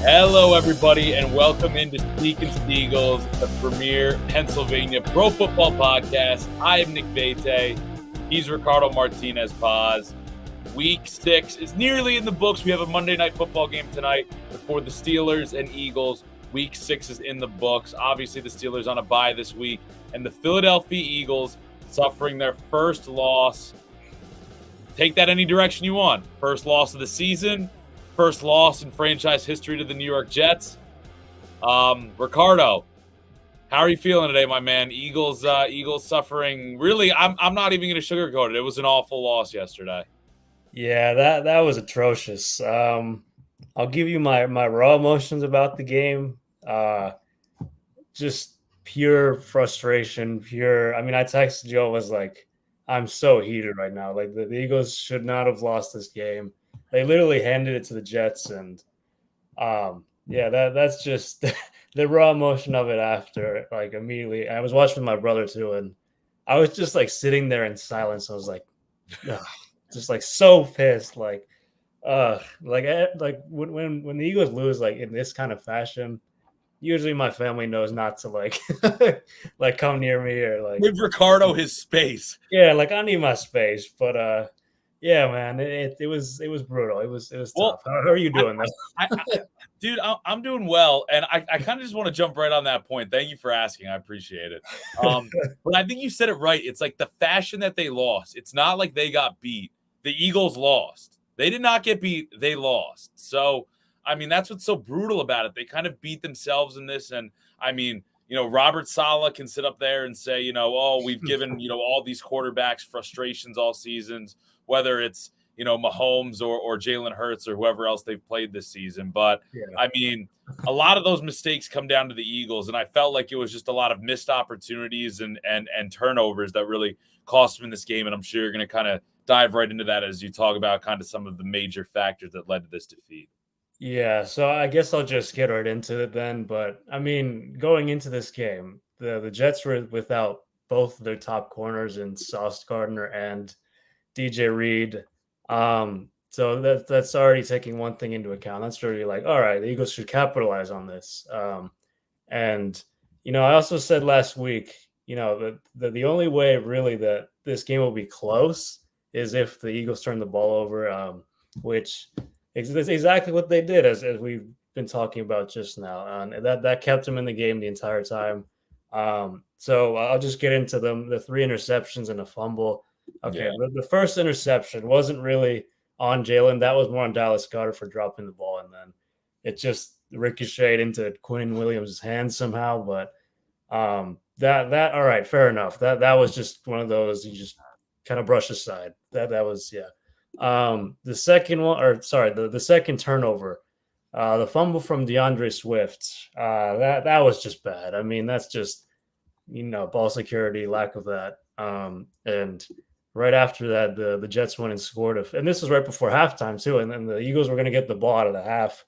Hello, everybody, and welcome into Speaking Steagles, the premier Pennsylvania pro football podcast. I am Nick Bate. He's Ricardo Martinez Paz. Week 6 is nearly in the books. We have a Monday night football game tonight before the Steelers and Eagles. Week 6 is in the books. Obviously, the Steelers on a bye this week, and the Philadelphia Eagles suffering their first loss. Take that any direction you want. First loss of the season. First loss in franchise history to the New York Jets. Ricardo, how are you feeling today, my man? Eagles suffering. Really, I'm not even going to sugarcoat it. It was an awful loss yesterday. Yeah, that was atrocious. I'll give you my raw emotions about the game. Just pure frustration. I texted Joe, was like, I'm so heated right now. Like the Eagles should not have lost this game. They literally handed it to the Jets, and that's just the raw emotion of it after. Like immediately, I was watching with my brother too, and I was just like sitting there in silence. I was like, just like so pissed. Like when the Eagles lose like in this kind of fashion, usually my family knows not to like like come near me or like give Ricardo his space. Yeah, like I need my space, but yeah, man, it was brutal. It was tough. How are you doing, Dude, I'm doing well, and I kind of just want to jump right on that point. Thank you for asking. I appreciate it. But I think you said it right. It's like the fashion that they lost. It's not like they got beat. The Eagles lost. They did not get beat. They lost. So, I mean, that's what's so brutal about it. They kind of beat themselves in this, and I mean, Robert Saleh can sit up there and say, oh, we've given, all these quarterbacks frustrations all seasons, whether it's, Mahomes or Jalen Hurts or whoever else they've played this season. But, yeah. I mean, a lot of those mistakes come down to the Eagles, and I felt like it was just a lot of missed opportunities and turnovers that really cost them in this game, and I'm sure you're going to kind of dive right into that as you talk about kind of some of the major factors that led to this defeat. Yeah, so I guess I'll just get right into it then. But I mean, going into this game, the Jets were without both their top corners in Sauce Gardner and DJ Reed. So that's already taking one thing into account. That's really like, all right, the Eagles should capitalize on this. And I also said last week, the only way really that this game will be close is if the Eagles turn the ball over, which is exactly what they did, as we've been talking about just now. And that kept them in the game the entire time. So I'll just get into them. The 3 interceptions and a fumble. Okay, yeah. The first interception wasn't really on Jalen. That was more on Dallas Goedert for dropping the ball, and then it just ricocheted into Quinn Williams' hands somehow. But that all right, fair enough. That was just one of those you just kind of brush aside. That was yeah. The second one, or sorry, the second turnover, the fumble from DeAndre Swift. That was just bad. I mean, that's just ball security, lack of that. And right after that, the Jets went and scored. And this was right before halftime too. And then the Eagles were going to get the ball out of the half.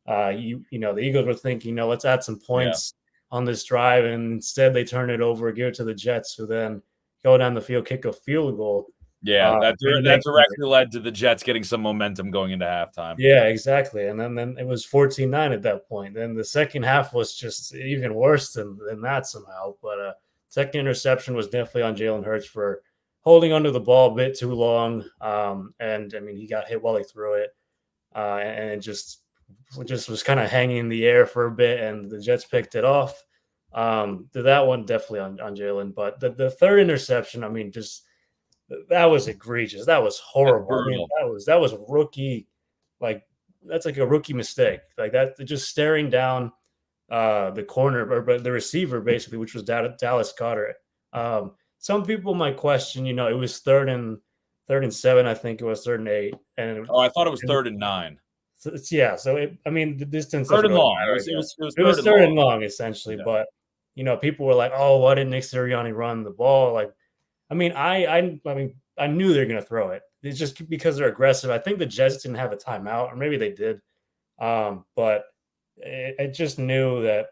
The Eagles were thinking, let's add some points on this drive, and instead they turn it over, give it to the Jets, who then go down the field, kick a field goal. Yeah, that directly led to the Jets getting some momentum going into halftime. Yeah, exactly. And then it was 14-9 at that point. Then the second half was just even worse than that somehow. But second interception was definitely on Jalen Hurts for holding onto the ball a bit too long. And I mean, he got hit while he threw it. And it just was kind of hanging in the air for a bit, and the Jets picked it off. That one definitely on Jalen. But the third interception, I mean, just that was egregious. That was horrible. I mean, that was rookie, like that's like a rookie mistake. Like that, just staring down the corner or the receiver basically, which was Dallas Goedert. Some people might question, it was third and 7. I think it was 3rd and 8. And I thought it was 3rd and 9. So the distance. 3rd and long. It was 3rd and long essentially. Yeah. But people were like, "Oh, why didn't Nick Sirianni run the ball?" Like, I mean, I knew they were going to throw it. It's just because they're aggressive. I think the Jets didn't have a timeout, or maybe they did. But I just knew that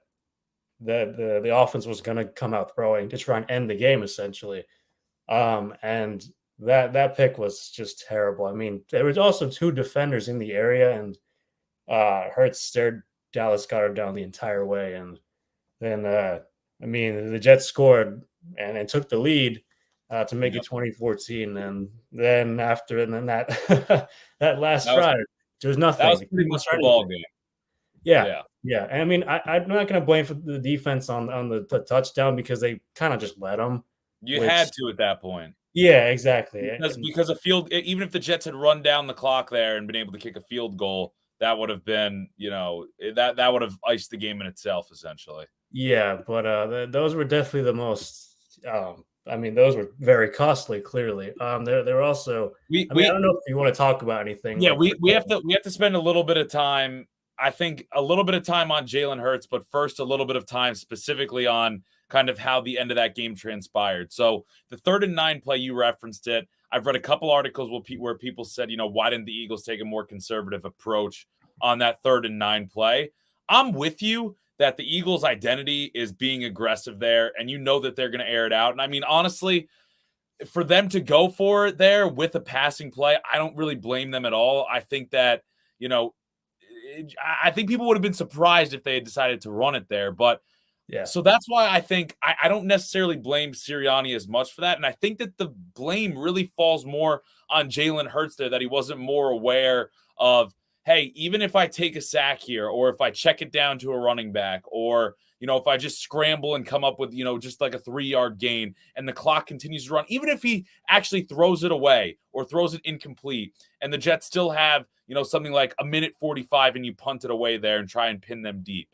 the offense was going to come out throwing to try and end the game, essentially. And that pick was just terrible. I mean, there was also two defenders in the area, and Hurts stared Dallas Goedert down the entire way, and then I mean the Jets scored and took the lead to make Yeah, it 2014, and then that that last that was drive, there was that nothing. was They pretty couldn't much the turn ball anything. game. Yeah, Yeah, yeah. And I mean, I'm not going to blame for the defense on the touchdown because they kind of just let them. you Which, had to at that point. yeah, exactly. And Because a field, even if the Jets had run down the clock there and been able to kick a field goal, that would have been, that would have iced the game in itself, essentially. yeah, but those were definitely the most. I mean, those were very costly. Clearly, they're also. We I mean, I we don't know if you want to talk about anything Yeah, like. we have to spend a little bit of time. I think a little bit of time on Jalen Hurts, but first a little bit of time specifically on kind of how the end of that game transpired. So the 3rd and 9 play, you referenced it. I've read a couple articles where people said, why didn't the Eagles take a more conservative approach on that 3rd and 9 play? I'm with you that the Eagles' identity is being aggressive there, and you know that they're going to air it out. And I mean, honestly, for them to go for it there with a passing play, I don't really blame them at all. I think that, you know, I think people would have been surprised if they had decided to run it there. But Yeah, so that's why I think I don't necessarily blame Sirianni as much for that. And I think that the blame really falls more on Jalen Hurts there, that he wasn't more aware of, hey, even if I take a sack here, or if I check it down to a running back, or, if I just scramble and come up with, just like a 3-yard gain and the clock continues to run, even if he actually throws it away or throws it incomplete and the Jets still have, something like a minute 45 and you punt it away there and try and pin them deep.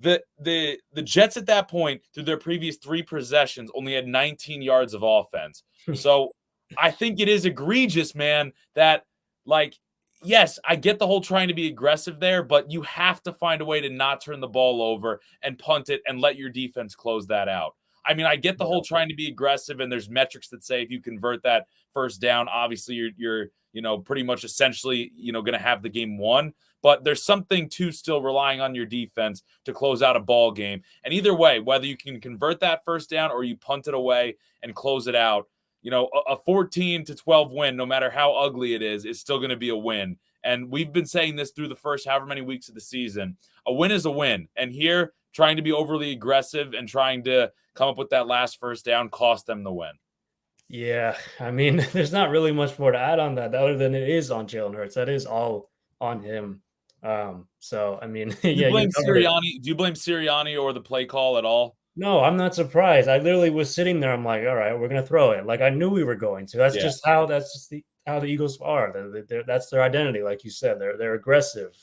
The Jets at that point, through their previous 3 possessions, only had 19 yards of offense. So I think it is egregious, man, that, like, yes, I get the whole trying to be aggressive there, but you have to find a way to not turn the ball over and punt it and let your defense close that out. I mean, I get the whole trying to be aggressive, and there's metrics that say if you convert that first down, obviously you're pretty much essentially, going to have the game won. But there's something to still relying on your defense to close out a ball game. And either way, whether you can convert that first down or you punt it away and close it out, a 14-12 win, no matter how ugly it is still going to be a win. And we've been saying this through the first however many weeks of the season. A win is a win. And here, trying to be overly aggressive and trying to come up with that last first down cost them the win. yeah. I mean, there's not really much more to add on that other than it is on Jalen Hurts. That is all on him. So I mean, Do you yeah, you blame covered it. Sirianni? Do you blame Sirianni or the play call at all? No, I'm not surprised. I literally was sitting there. I'm like, all right, we're gonna throw it. Like I knew we were going to. Yeah. That's just how the Eagles are. That's their identity, like you said. They're aggressive.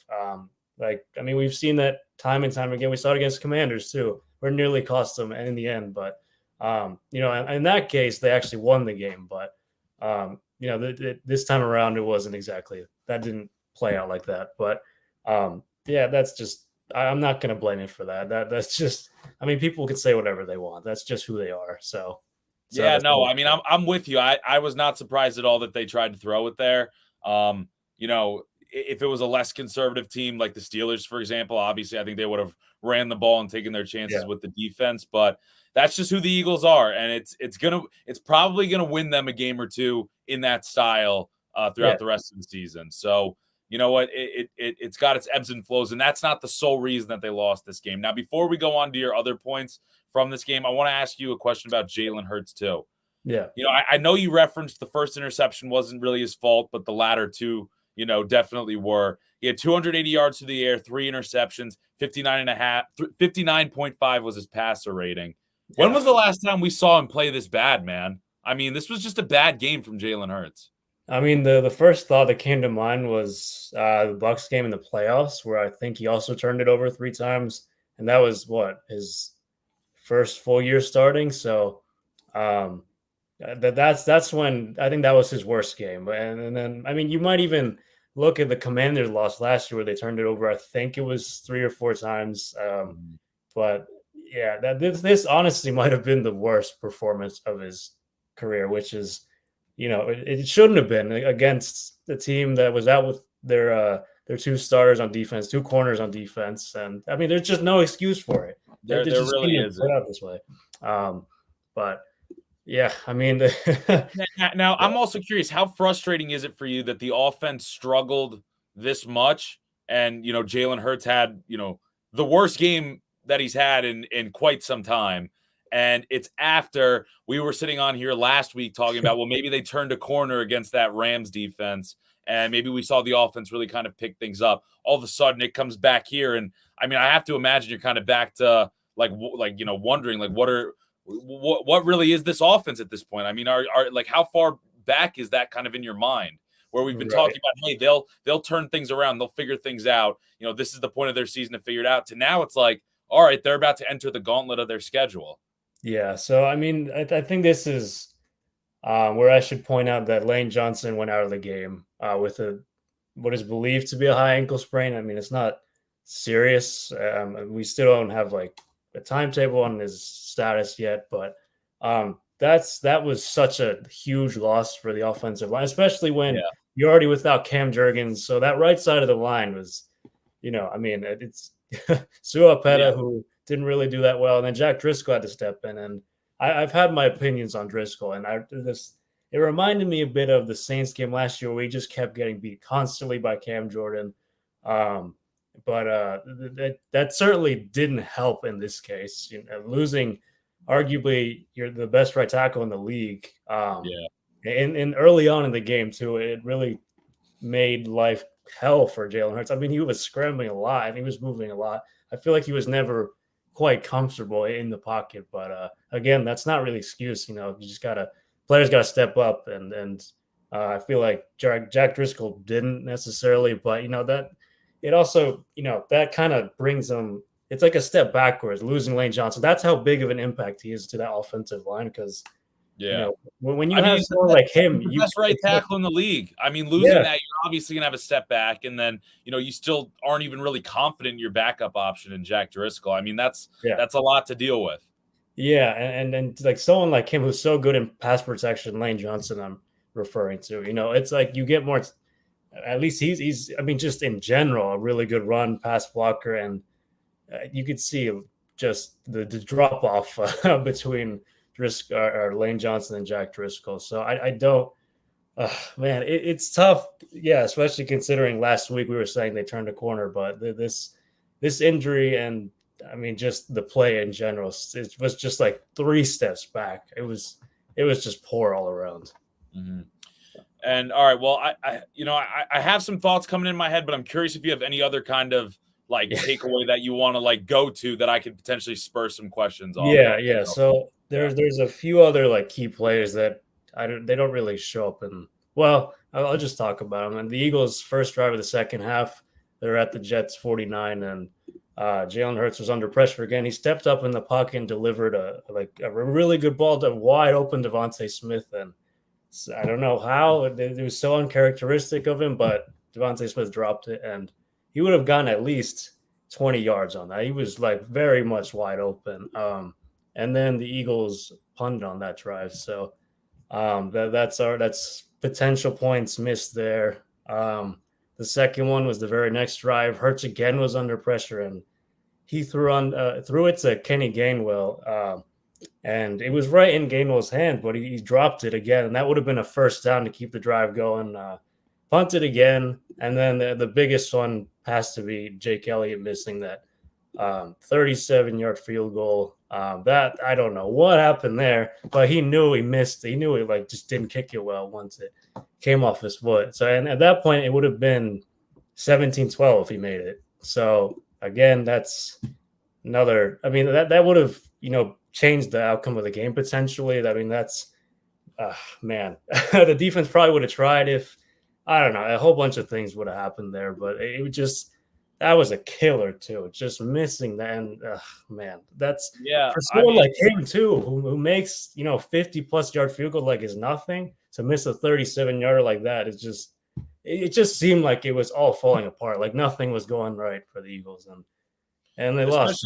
Like I mean, we've seen that time and time again. We saw it against Commanders too. We're nearly cost them in the end, but in that case, they actually won the game. But this time around, it wasn't exactly that. Didn't play out like that. But yeah, that's just. I'm not going to blame it for that. That's just. I mean, people can say whatever they want. That's just who they are. So Yeah, that's no, I mean, I'm with you. I was not surprised at all that they tried to throw it there. If it was a less conservative team like the Steelers, for example, obviously I think they would have ran the ball and taken their chances yeah, with the defense. But that's just who the Eagles are, and it's probably gonna win them a game or two in that style yeah, throughout the rest of the season. So you know what, it's got its ebbs and flows, and that's not the sole reason that they lost this game. Now, before we go on to your other points from this game, I want to ask you a question about Jalen Hurts too. yeah. I know you referenced the first interception wasn't really his fault, but the latter two, definitely were. He had 280 yards through the air, 3 interceptions, 59.5 was his passer rating. When Yeah. was the last time we saw him play this bad, man? I mean, this was just a bad game from Jalen Hurts. I mean, the first thought that came to mind was the Bucks game in the playoffs, where I think he also turned it over 3 times, and that was what his first full year starting. So um, that's when I think that was his worst game. And then I mean, you might even look at the Commanders loss last year where they turned it over. I think it was 3 or 4 times. But yeah, this honestly might have been the worst performance of his career, which is it shouldn't have been against the team that was out with their 2 starters on defense, 2 corners on defense, and I mean, there's just no excuse for it. There They just really can't isn't. play out this way. But Yeah, I mean, Now, I'm also curious, how frustrating is it for you that the offense struggled this much? And Jalen Hurts had the worst game that he's had in quite some time. And it's after we were sitting on here last week talking about, well, maybe they turned a corner against that Rams defense, and maybe we saw the offense really kind of pick things up. All of a sudden, it comes back here, and I mean, I have to imagine you're kind of back to wondering like what really is this offense at this point? I mean, are like how far back is that kind of in your mind? Where we've been right. talking about, hey, they'll turn things around, they'll figure things out. This is the point of their season to figure it out. To now, it's like, all right, they're about to enter the gauntlet of their schedule. Yeah, so I mean, I think this is where I should point out that Lane Johnson went out of the game with a what is believed to be a high ankle sprain. I mean, it's not serious. We still don't have like a timetable on his status yet, but that was such a huge loss for the offensive line, especially when Yeah, you're already without Cam Jurgens. So that right side of the line was, I mean, it's yeah, Suapeta who didn't really do that well, and then Jack Driscoll had to step in. And I've had my opinions on Driscoll, and it reminded me a bit of the Saints game last year where we just kept getting beat constantly by Cam Jordan. Um, but that certainly didn't help in this case. Losing arguably you're the best right tackle in the league. yeah, And early on in the game too, it really made life hell for Jalen Hurts. I mean, he was scrambling a lot and he was moving a lot. I feel like he was never quite comfortable in the pocket. But again, that's not really excuse. You just gotta players gotta step up, and I feel like Jack Driscoll didn't necessarily, but that it also that kind of brings them. It's like a step backwards losing Lane Johnson. That's how big of an impact he is to that offensive line because yeah. when you I have mean, someone like him, the best right tackle in the league. I mean, losing yeah, that, you're obviously gonna have a step back, and then you still aren't even really confident in your backup option in Jack Driscoll. I mean, yeah. that's a lot to deal with. Yeah, and like someone like him who's so good in pass protection, Lane Johnson, I'm referring to. It's like you get more. At least he's. I mean, just in general, a really good run pass blocker, and you could see just the drop off between Driscoll or Lane Johnson and Jack Driscoll. So I don't. Man, it's tough. Yeah, especially considering last week we were saying they turned a corner, but this injury and I mean just the play in general, it was just like 3 steps back. It was just poor all around. Mhm. And all right, well, I have some thoughts coming in my head, but I'm curious if you have any other kind of like Yeah, takeaway that you want to like go to that I could potentially spur some questions off of. yeah. So, So yeah, there's a few other like key players that they don't really show up in. Well, I'll just talk about them. And the Eagles' first drive of the second half, they're at the Jets 49, and Jalen Hurts was under pressure again. He stepped up in the pocket and delivered a really good ball to wide open Devontae Smith, and I don't know how it was so uncharacteristic of him, but Devontae Smith dropped it, and he would have gotten at least 20 yards on that. He was like very much wide open. And then the Eagles punted on that drive, so that's potential points missed there. The second one was the very next drive. Hurts again was under pressure, and he threw it to Kenny Gainwell. And it was right in Gainwell's hand, but he dropped it again, and that would have been a first down to keep the drive going. Punted again, and then the biggest one has to be Jake Elliott missing that 37-yard field goal. That I don't know what happened there, but he knew he missed. He knew he like just didn't kick it well once it came off his foot. So and at that point, it would have been 17-12 if he made it. So again, that's another. I mean that would have changed the outcome of the game potentially. I mean that's man, the defense probably would have tried if I don't know a whole bunch of things would have happened there, but it would just that was a killer too. Just missing that, and man, that's yeah. for I someone mean, like him too, who makes 50+ yard field goal like is nothing to miss a 37-yarder like that. It just seemed like it was all falling apart. Like nothing was going right for the Eagles, and they lost.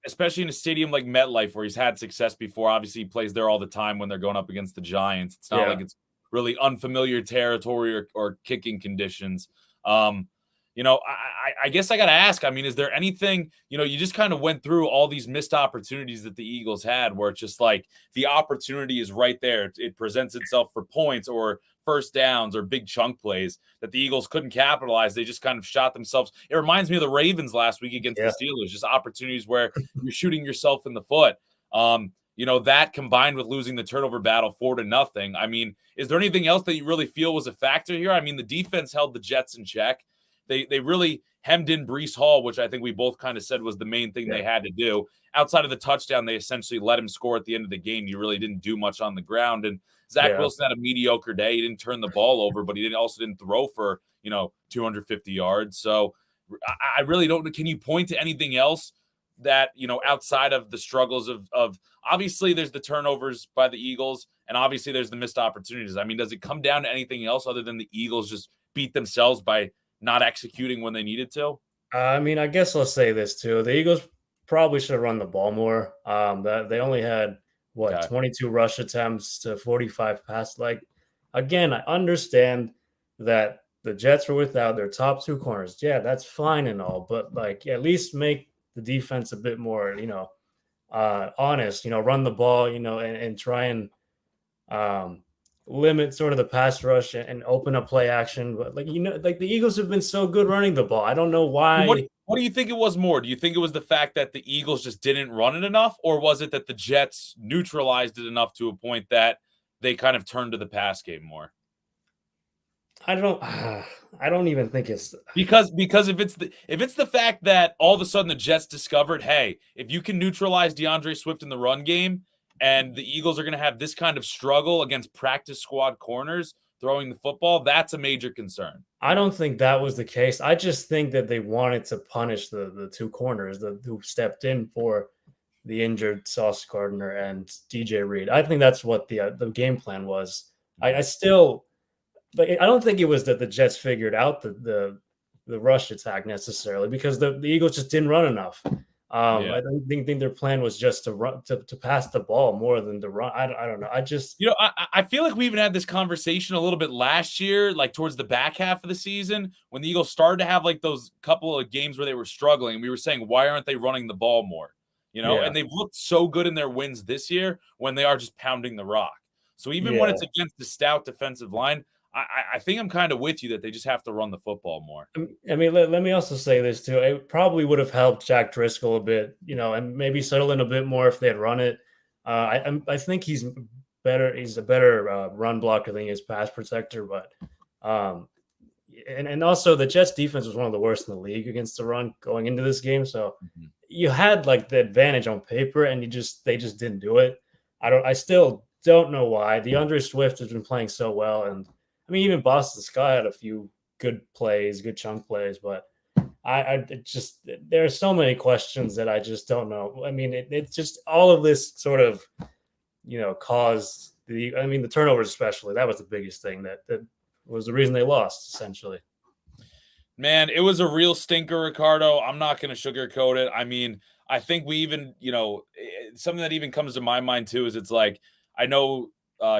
especially in a stadium like MetLife where he's had success before. Obviously, he plays there all the time when they're going up against the Giants. It's not Yeah, like it's really unfamiliar territory or kicking conditions. Um, I guess I got to ask. I mean, is there anything, you just kind of went through all these missed opportunities that the Eagles had where it's just like the opportunity is right there. It presents itself for points or first downs or big chunk plays that the Eagles couldn't capitalize. They just kind of shot themselves. It reminds me of the Ravens last week against the Yeah. Steelers, just opportunities where you're shooting yourself in the foot. That combined with losing the turnover battle 4-0. I mean, is there anything else that you really feel was a factor here? I mean, the defense held the Jets in check. They really hemmed in Breece Hall, which I think we both kind of said was the main thing they had to do. Outside of the touchdown, they essentially let him score at the end of the game. You really didn't do much on the ground. And Zach Wilson had a mediocre day. He didn't turn the ball over, but he also didn't throw for, 250 yards. So I really don't know. Can you point to anything else that, outside of the struggles of obviously there's the turnovers by the Eagles and obviously there's the missed opportunities. I mean, does it come down to anything else other than the Eagles just beat themselves by not executing when they needed to? I mean, I guess I'll say this too. The Eagles probably should have run the ball more. That they only had Okay. 22 rush attempts to 45 pass. Like, again, I understand that the Jets were without their top two corners. Yeah, that's fine and all, but like at least make the defense a bit more, honest. Run the ball, and try and limit sort of the pass rush and open up play action. But like the Eagles have been so good running the ball. I don't know What why. what do you think it was more? Do you think it was the fact that the Eagles just didn't run it enough, or was it that the Jets neutralized it enough to a point that they kind of turned to the pass game more? I don't. I don't even think it's. Because if it's the fact that all of a sudden the Jets discovered, hey, if you can neutralize DeAndre Swift in the run game, and the Eagles are going to have this kind of struggle against practice squad corners throwing the football, that's a major concern. I don't think that was the case. I just think that they wanted to punish the two corners who stepped in for the injured Sauce Gardner and DJ Reed. I think that's what the game plan was. I still, but I don't think it was that the Jets figured out the rush attack necessarily because the Eagles just didn't run enough. Yeah. I don't think their plan was just to run to pass the ball more than to run. I don't know. I feel like we even had this conversation a little bit last year, like towards the back half of the season, when the Eagles started to have like those couple of games where they were struggling. We were saying, why aren't they running the ball more? Yeah. And they've looked so good in their wins this year when they are just pounding the rock. So even when Yeah. it's against the stout defensive line, I think I'm kind of with you that they just have to run the football more. I mean, let me also say this too. It probably would have helped Jack Driscoll a bit, and maybe settle in a bit more if they had run it. I think he's better. He's a better run blocker than he is pass protector. But and also the Jets defense was one of the worst in the league against the run going into this game. So you had like the advantage on paper, and they just didn't do it. I still don't know why. DeAndre Swift has been playing so well, and I mean even Boston Scott had a few good plays, good chunk plays, but I just there are so many questions that I just don't know. I mean, it's just all of this sort of caused the turnovers especially. That was the biggest thing that was the reason they lost essentially. Man, it was a real stinker, Ricardo. I'm not going to sugarcoat it. I mean, I think we even, something that even comes to my mind too is it's like, I know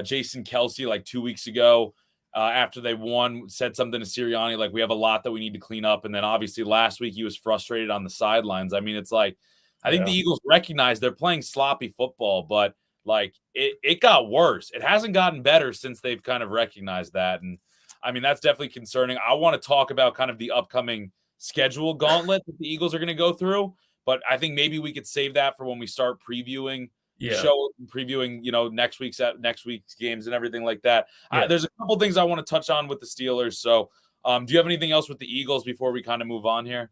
Jason Kelsey like 2 weeks ago after they won said something to Sirianni like, we have a lot that we need to clean up. And then obviously last week he was frustrated on the sidelines. I mean, it's like, I think the Eagles recognize they're playing sloppy football, but like it got worse. It hasn't gotten better since they've kind of recognized that. And I mean, that's definitely concerning. I want to talk about kind of the upcoming schedule gauntlet that the Eagles are going to go through, but I think maybe we could save that for when we start previewing the show, previewing, next week's games and everything like that. There's a couple things I want to touch on with the Steelers. So, do you have anything else with the Eagles before we kind of move on here?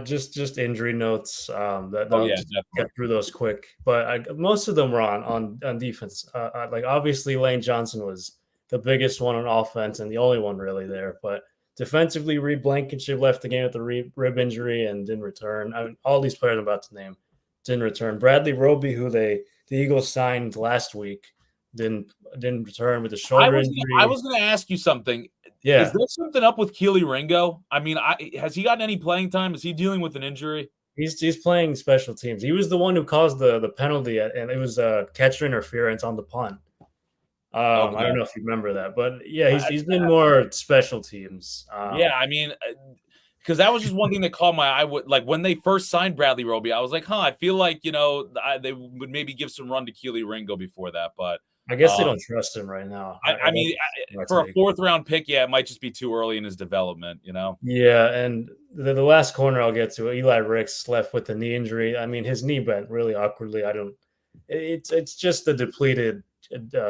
Just injury notes. That just definitely. get through those quick. But most of them were on defense. Like obviously Lane Johnson was the biggest one on offense and the only one really there. But defensively, Reed Blankenship left the game with a rib injury and didn't return. I mean, all these players I'm about to name didn't return. Bradley Roby, who the Eagles signed last week, didn't return with a shoulder injury. I was going to ask you something. Yeah. Is there something up with Keely Ringo? I mean, has he gotten any playing time? Is he dealing with an injury? He's playing special teams. He was the one who caused the penalty, and it was a catcher interference on the punt. Okay. I don't know if you remember that, but yeah, he's been more special teams. I mean, because that was just one thing that caught my eye. Like when they first signed Bradley Roby, I was like, I feel like they would maybe give some run to Keely Ringo before that, but I guess they don't trust him right now. I mean, for a 4th round pick, yeah, it might just be too early in his development, Yeah, and the last corner I'll get to, Eli Ricks left with the knee injury. I mean, his knee bent really awkwardly. It's just a depleted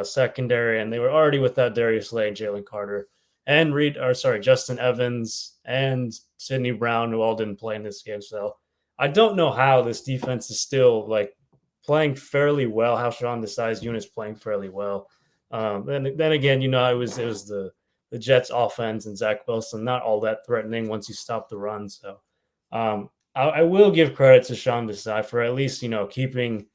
secondary, and they were already without Darius Slay and Jalen Carter and Justin Evans and Sidney Brown, who all didn't play in this game. So I don't know how this defense is still like playing fairly well. How Sean Desai's unit's playing fairly well. Then again, it was the Jets offense and Zach Wilson, not all that threatening once you stop the run. So I will give credit to Sean Desai for at least, keeping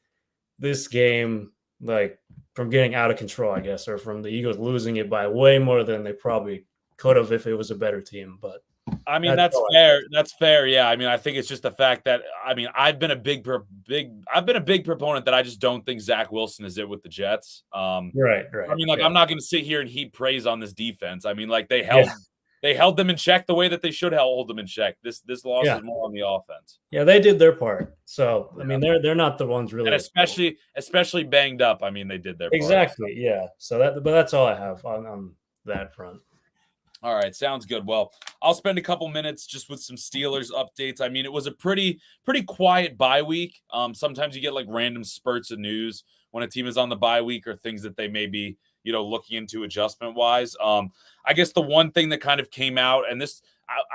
this game like from getting out of control, I guess, or from the Eagles losing it by way more than they probably could have if it was a better team. But I mean, that's fair. That's fair. Yeah. I mean, I think it's just the fact that I've been a big proponent that I just don't think Zach Wilson is it with the Jets. Right. I mean, I'm not going to sit here and heap praise on this defense. I mean, like they held them in check the way that they should hold them in check. This loss is more on the offense. Yeah, they did their part. So I mean, they're not the ones really, and especially banged up. I mean, they did their part. Exactly. Yeah. So but that's all I have on that front. All right, sounds good. Well, I'll spend a couple minutes just with some Steelers updates. I mean, it was a pretty quiet bye week. Sometimes you get like random spurts of news when a team is on the bye week or things that they may be, looking into adjustment wise. I guess the one thing that kind of came out, and this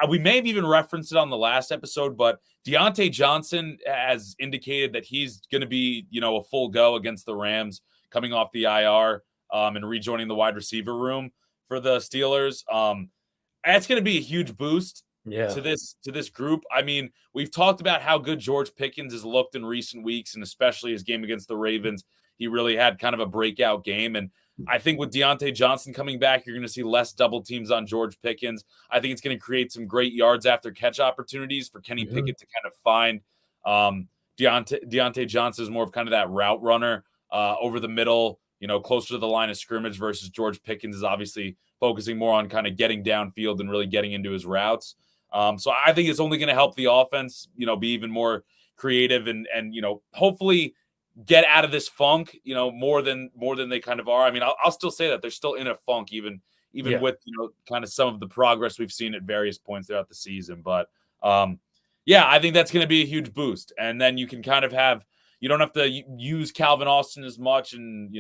we may have even referenced it on the last episode, but Deontay Johnson has indicated that he's going to be, a full go against the Rams coming off the IR and rejoining the wide receiver room for the Steelers. That's going to be a huge boost to this group. I mean, we've talked about how good George Pickens has looked in recent weeks, and especially his game against the Ravens. He really had kind of a breakout game. And I think with Deontay Johnson coming back, you're going to see less double teams on George Pickens. I think it's going to create some great yards after catch opportunities for Kenny Pickett to kind of find. Deontay Johnson is more of kind of that route runner over the middle, closer to the line of scrimmage, versus George Pickens is obviously focusing more on kind of getting downfield and really getting into his routes. So I think it's only going to help the offense, be even more creative and hopefully get out of this funk, more than they kind of are. I mean, I'll still say that they're still in a funk, even with, kind of some of the progress we've seen at various points throughout the season. But I think that's going to be a huge boost. And then you can kind of you don't have to use Calvin Austin as much, and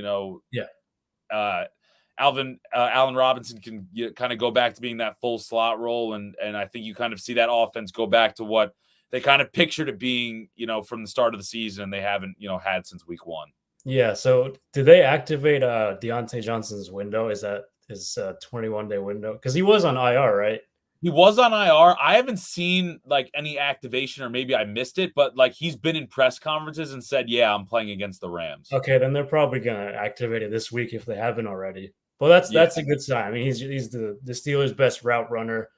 Allen Robinson can kind of go back to being that full slot role, and I think you kind of see that offense go back to what they kind of pictured it being, from the start of the season, and they haven't, had since week 1. Yeah. So did they activate Deontay Johnson's window? Is that his 21-day window? Because he was on IR, right? He was on IR. I haven't seen like any activation, or maybe I missed it, but like he's been in press conferences and said, yeah, I'm playing against the Rams. Okay, then they're probably going to activate it this week if they haven't already. Well, that's a good sign. I mean, he's the Steelers' best route runner.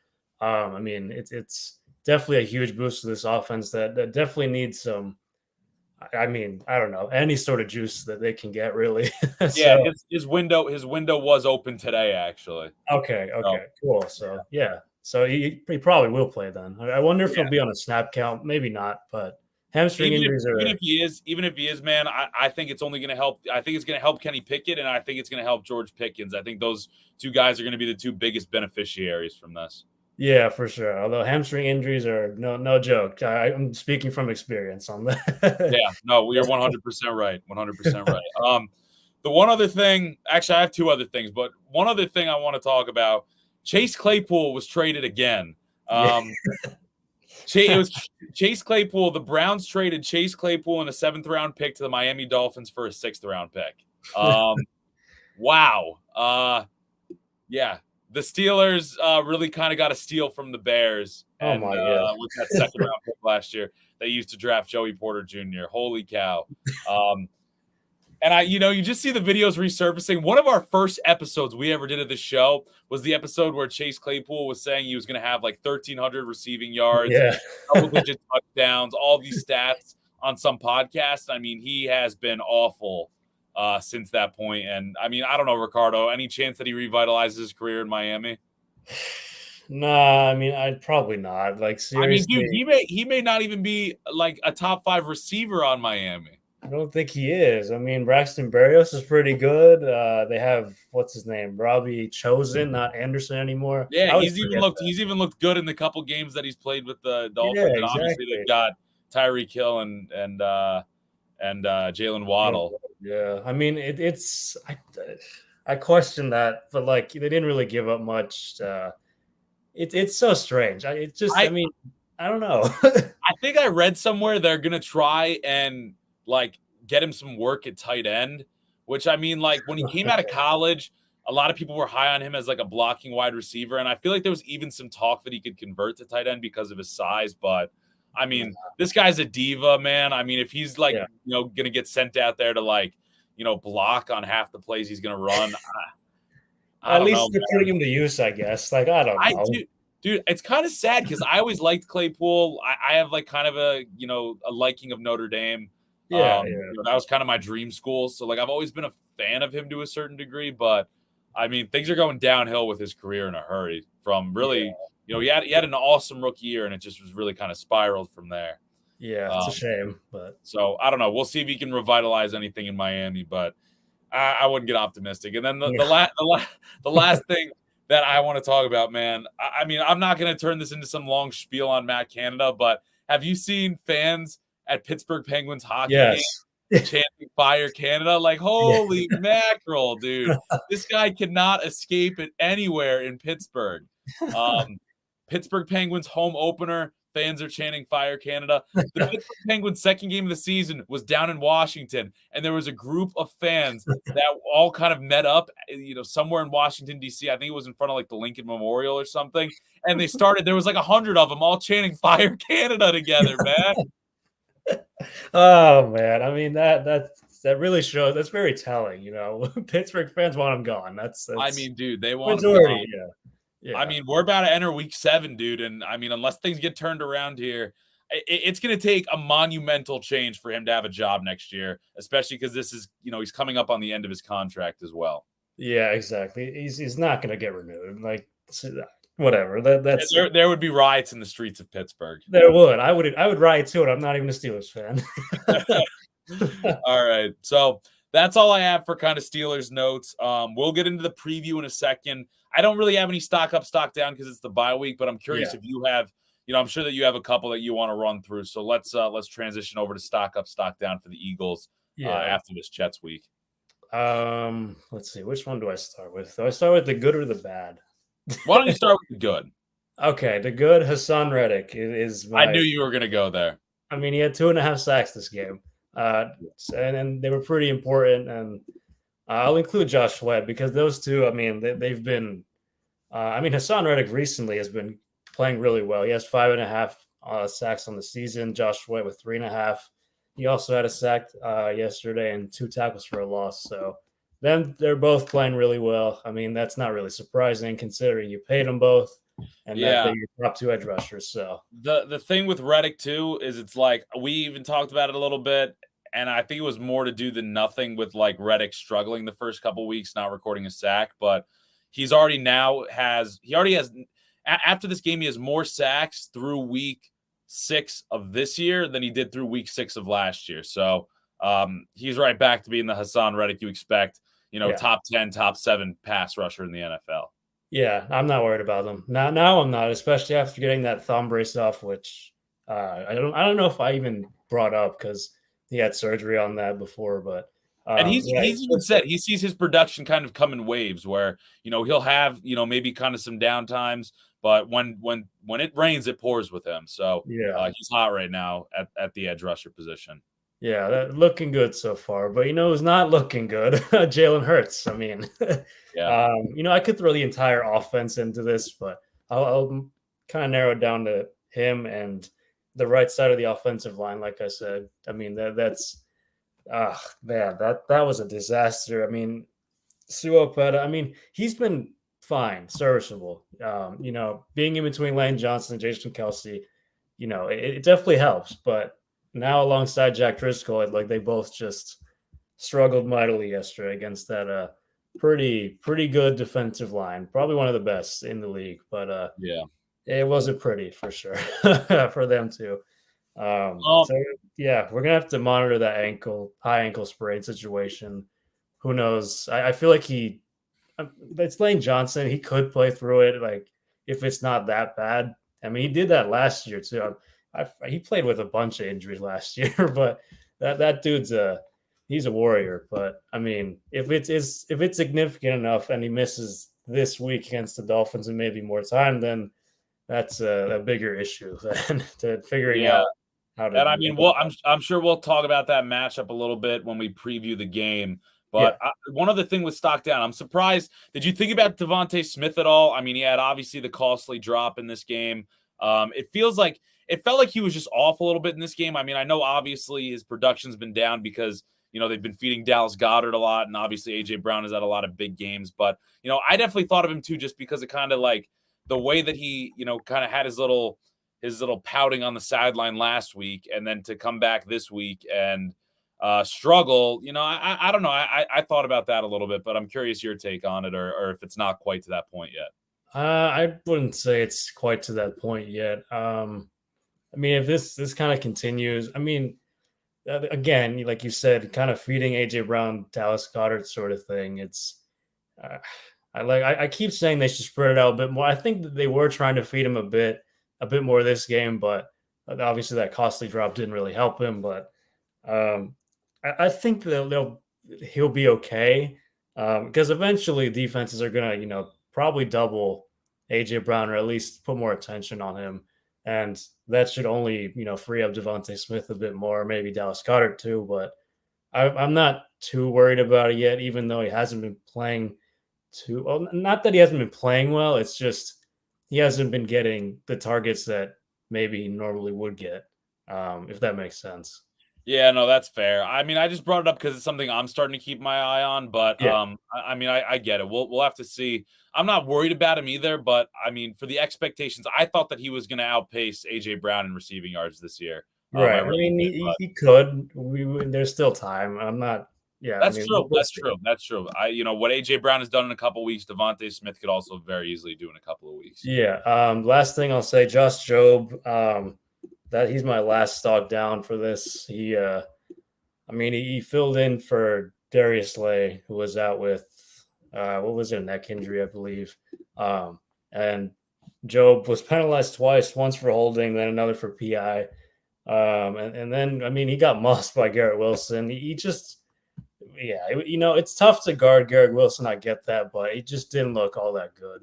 I mean, it's definitely a huge boost to this offense that definitely needs some. I mean, I don't know, any sort of juice that they can get, really. Yeah, his window was open today, actually. Okay, cool. So so he probably will play then. I wonder if he'll be on a snap count. Maybe not, but hamstring injuries are. Even if he is, man, I think it's only going to help. I think it's going to help Kenny Pickett, and I think it's going to help George Pickens. I think those two guys are going to be the two biggest beneficiaries from this. Yeah, for sure. Although hamstring injuries are no joke. I'm speaking from experience on that. Yeah, no, you're 100% right. 100% right. The one other thing, actually, I have two other things, but one other thing I want to talk about: Chase Claypool was traded again. It was Chase Claypool. The Browns traded Chase Claypool in a 7th round pick to the Miami Dolphins for a 6th round pick. Wow. Yeah. The Steelers really kind of got a steal from the Bears. And, with that 2nd round pick last year, they used to draft Joey Porter Jr. Holy cow. And you just see the videos resurfacing. One of our first episodes we ever did of this show was the episode where Chase Claypool was saying he was going to have like 1,300 receiving yards, double-digit touchdowns, all these stats on some podcast. I mean, he has been awful since that point. And I mean, I don't know, Ricardo, any chance that he revitalizes his career in Miami? Nah, I mean, I'd probably not. Like, I mean, dude, seriously, he may not even be like a top 5 receiver on Miami. I don't think he is. I mean, Braxton Berrios is pretty good. They have what's his name, Robbie Chosen, not Anderson anymore. Yeah, I always forget that. he's even looked good in the couple games that he's played with the Yeah, Dolphins, and obviously they've exactly. got Tyreek Hill and Jalen Yeah, Waddle. yeah. I mean, I question that, but like they didn't really give up much. It's so strange. I I mean, I don't know. I think I read somewhere they're gonna try and like get him some work at tight end, which I mean, like when he came out of college, a lot of people were high on him as like a blocking wide receiver, and I feel like there was even some talk that he could convert to tight end because of his size. But I mean, this guy's a diva, man. I mean, if he's like Yeah, gonna get sent out there to like block on half the plays he's gonna run, I at don't least know. they're putting him to use, I guess. Like I don't I know. do, dude. It's kind of sad because I always liked Claypool. I have like kind of a a liking of Notre Dame. Yeah, yeah, That was kind of my dream school. So like I've always been a fan of him to a certain degree. But I mean, things are going downhill with his career in a hurry. From really, yeah, he had an awesome rookie year, and it just was really kind of spiraled from there. yeah. It's a Um, shame, but so I don't know. We'll see if he can revitalize anything in Miami, but I wouldn't get optimistic. And then the last thing that I want to talk about, man. I mean, I'm not going to turn this into some long spiel on Matt Canada, but have you seen fans at Pittsburgh Penguins hockey game yes, chanting "Fire Canada"? Like, yeah, holy mackerel, dude! This guy cannot escape it anywhere in Pittsburgh. Um, Pittsburgh Penguins home opener. Fans are chanting "Fire Canada." The Pittsburgh Penguins' second game of the season was down in Washington, and there was a group of fans that all kind of met up, somewhere in Washington D.C. I think it was in front of like the Lincoln Memorial or something. And they started. There was like 100 of them all chanting "Fire Canada" together, man. Oh man, I mean that really shows. That's very telling. Pittsburgh fans want him gone. I That's mean, dude, they want him majority. gone. Yeah, I yeah, mean, we're about to enter week 7, dude, and I mean, unless things get turned around here, it's going to take a monumental change for him to have a job next year, especially because this is, he's coming up on the end of his contract as well. yeah. Exactly. He's not gonna get renewed. Like whatever. That's There would be riots in the streets of Pittsburgh. there would. I would riot too, and I'm not even a Steelers fan. All right. So that's all I have for kind of Steelers notes. We'll get into the preview in a second. I don't really have any stock up, stock down because it's the bye week, but I'm curious Yeah, if you have, I'm sure that you have a couple that you want to run through. So let's transition over to stock up, stock down for the Eagles yeah. after this Jets week. Let's see. Which one do I start with? Do I start with the good or the bad? Why don't you start with the good? Okay, the good Hassan Reddick is I my. knew you were going to go there. I mean, he had 2.5 sacks this game, and they were pretty important. And I'll include Josh Sweat because those two. I mean, they've been. I mean, Hassan Reddick recently has been playing really well. He has 5.5 sacks on the season. Josh Sweat with 3.5. He also had a sack yesterday and 2 tackles for a loss. So then they're both playing really well. I mean, that's not really surprising considering you paid them both and that Yeah. they're your top 2 edge rushers. So The thing with Reddick too is it's like we even talked about it a little bit, and I think it was more to do than nothing with like Reddick struggling the first couple weeks, not recording a sack, but he already has after this game he has more sacks through week 6 of this year than he did through week 6 of last year. So he's right back to being the Hassan Reddick you expect, yeah, top 10, top 7 pass rusher in the NFL. yeah, I'm not worried about them now. I'm not, especially after getting that thumb brace off, which I don't know if I even brought up because he had surgery on that before, but And yeah, he's even said he sees his production kind of come in waves where, he'll have, maybe kind of some downtimes, but when it rains, it pours with him. So yeah. he's hot right now at the edge rusher position. Yeah, that looking good so far. But who's not looking good? Jalen Hurts. I mean, Yeah. I could throw the entire offense into this, but I'll kind of narrow it down to him and the right side of the offensive line. Like I said, I mean that's man, that was a disaster. I mean, Suopeta, I mean, he's been fine, serviceable. Being in between Lane Johnson and Jason Kelsey, it definitely helps. But now alongside Jack Driscoll, like they both just struggled mightily yesterday against that pretty good defensive line, probably one of the best in the league. But Yeah. it wasn't pretty for sure for them too. Um, So yeah, we're gonna have to monitor that high ankle sprain situation. Who knows? I feel like it's Lane Johnson. He could play through it, like if it's not that bad. I mean, he did that last year too. He played with a bunch of injuries last year, but that dude's he's a warrior. But I mean, if it's significant enough and he misses this week against the Dolphins and maybe more time, then that's a bigger issue than to figuring yeah. out how to And I do mean, it. I'm sure we'll talk about that matchup a little bit when we preview the game. Yeah, But one other thing with stock down, I'm surprised. Did you think about Devontae Smith at all? I mean, he had obviously the costly drop in this game. It felt like he was just off a little bit in this game. I mean, I know obviously his production's been down because they've been feeding Dallas Goedert a lot, and obviously AJ Brown has had a lot of big games. But I definitely thought of him too, just because of kind of like the way that he kind of had his little pouting on the sideline last week, and then to come back this week and struggle. I don't know. I thought about that a little bit, but I'm curious your take on it, or if it's not quite to that point yet. I wouldn't say it's quite to that point yet. I mean, if this kind of continues, I mean, again, like you said, kind of feeding AJ Brown, Dallas Goddard sort of thing. It's uh, I keep saying they should spread it out a bit more. I think that they were trying to feed him a bit more this game, but obviously that costly drop didn't really help him. But um, I think he'll be okay because eventually defenses are gonna probably double AJ Brown or at least put more attention on him, and that should only free up Devontae Smith a bit more, maybe Dallas Goedert too. But I'm not too worried about it yet, even though he hasn't been playing too well. Not that he hasn't been playing well; it's just he hasn't been getting the targets that maybe he normally would get, if that makes sense. Yeah, no, that's fair. I mean, I just brought it up because it's something I'm starting to keep my eye on. But Yeah, I mean, I get it. We'll have to see. I'm not worried about him either. But I mean, for the expectations, I thought that he was going to outpace AJ Brown in receiving yards this year. I right. I really mean, did. he could. There's still time. I'm not. Yeah, I That's mean, true. we'll That's see. true. That's true. What AJ Brown has done in a couple of weeks, Devontae Smith could also very easily do in a couple of weeks. Yeah. Last thing I'll say, Josh Job. That he's my last stock down for this. I mean, he filled in for Darius Slay, who was out with what was it, a neck injury, I believe. And Job was penalized twice, once for holding, then another for PI. And then I mean, he got mussed by Garrett Wilson. He just yeah, it's tough to guard Garrett Wilson. I get that, but he just didn't look all that good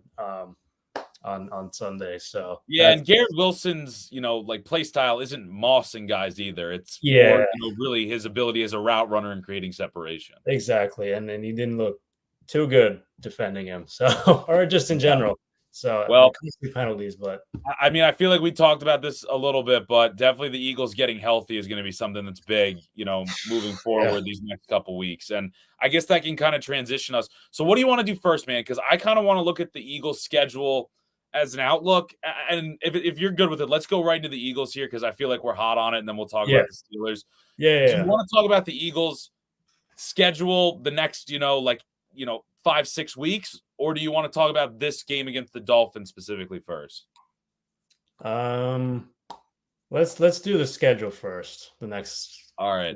on Sunday. So Yeah, that's and Garrett Wilson's, like play style isn't mossing guys either. It's more, yeah, really his ability as a route runner and creating separation. exactly. And then he didn't look too good defending him. So or just in Yeah. general. So the Well, costly penalties, but I mean, I feel like we talked about this a little bit, but definitely the Eagles getting healthy is going to be something that's big, moving yeah, forward these next couple weeks. And I guess that can kind of transition us. So, what do you want to do first, man? Because I kind of want to look at the Eagles' schedule as an outlook. And if you're good with it, let's go right into the Eagles here because I feel like we're hot on it, and then we'll talk yeah, about the Steelers. yeah, yeah, Do you yeah. want to talk about the Eagles' schedule the next, 5-6 weeks, or do you want to talk about this game against the Dolphins specifically first? Um, let's do the schedule first. The next All right.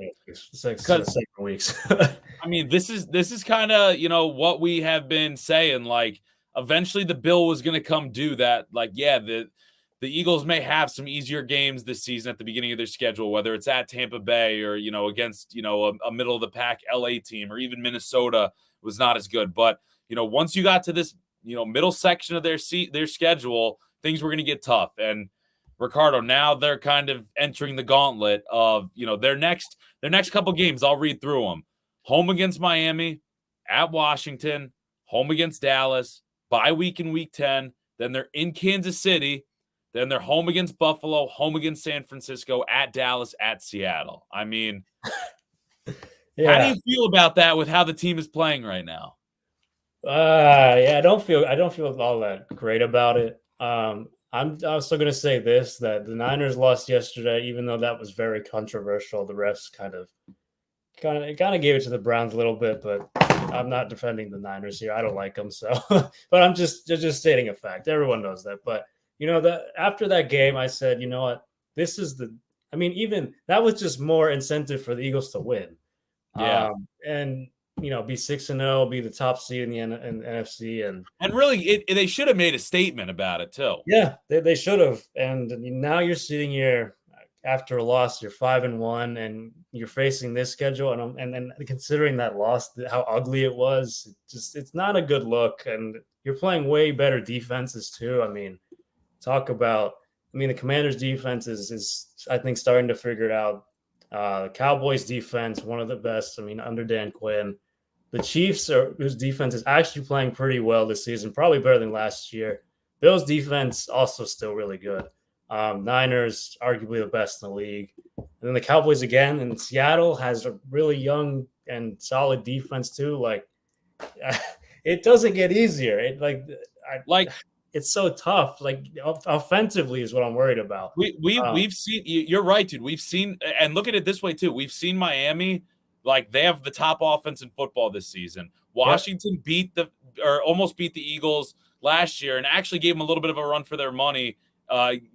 six Because 7 weeks. I mean, this is kind of what we have been saying. Like, eventually, the bill was going to come due. That yeah, the Eagles may have some easier games this season at the beginning of their schedule, whether it's at Tampa Bay or against a middle of the pack LA team, or even Minnesota was not as good. But once you got to this middle section of their schedule, things were going to get tough. And Ricardo, now they're kind of entering the gauntlet of their next couple games. I'll read through them: home against Miami, at Washington, home against Dallas, bye week in week 10. Then they're in Kansas City. Then they're home against Buffalo, home against San Francisco, at Dallas, at Seattle. I mean, how do Yeah. you feel about that with how the team is playing right now? Yeah, I don't feel all that great about it. I'm also going to say this, that the Niners lost yesterday, even though that was very controversial. The refs kind of kind of gave it to the Browns a little bit, but I'm not defending the Niners here. I don't like them, so but I'm just stating a fact. Everyone knows that. But that after that game, I said, you know what, this is the. I mean, even that was just more incentive for the Eagles to win, Yeah. and be 6-0, be the top seed in the NFC, and really, they should have made a statement about it too. yeah, they should have. And now you're sitting here after a loss, you're 5-1, and you're facing this schedule, and considering that loss, how ugly it was, it's not a good look. And you're playing way better defenses too. I mean, talk about. I mean, the Commanders' defense is I think starting to figure it out. The Cowboys' defense, one of the best. I mean, under Dan Quinn. The Chiefs, whose defense is actually playing pretty well this season, probably better than last year. Bills' defense also still really good. Niners, arguably the best in the league. And then the Cowboys again, and Seattle has a really young and solid defense too. Like, it doesn't get easier. It's so tough. Like, offensively is what I'm worried about. We've seen. You're right, dude. We've seen, and look at it this way too. We've seen Miami. Like, they have the top offense in football this season. Washington almost beat the Eagles last year and actually gave them a little bit of a run for their money,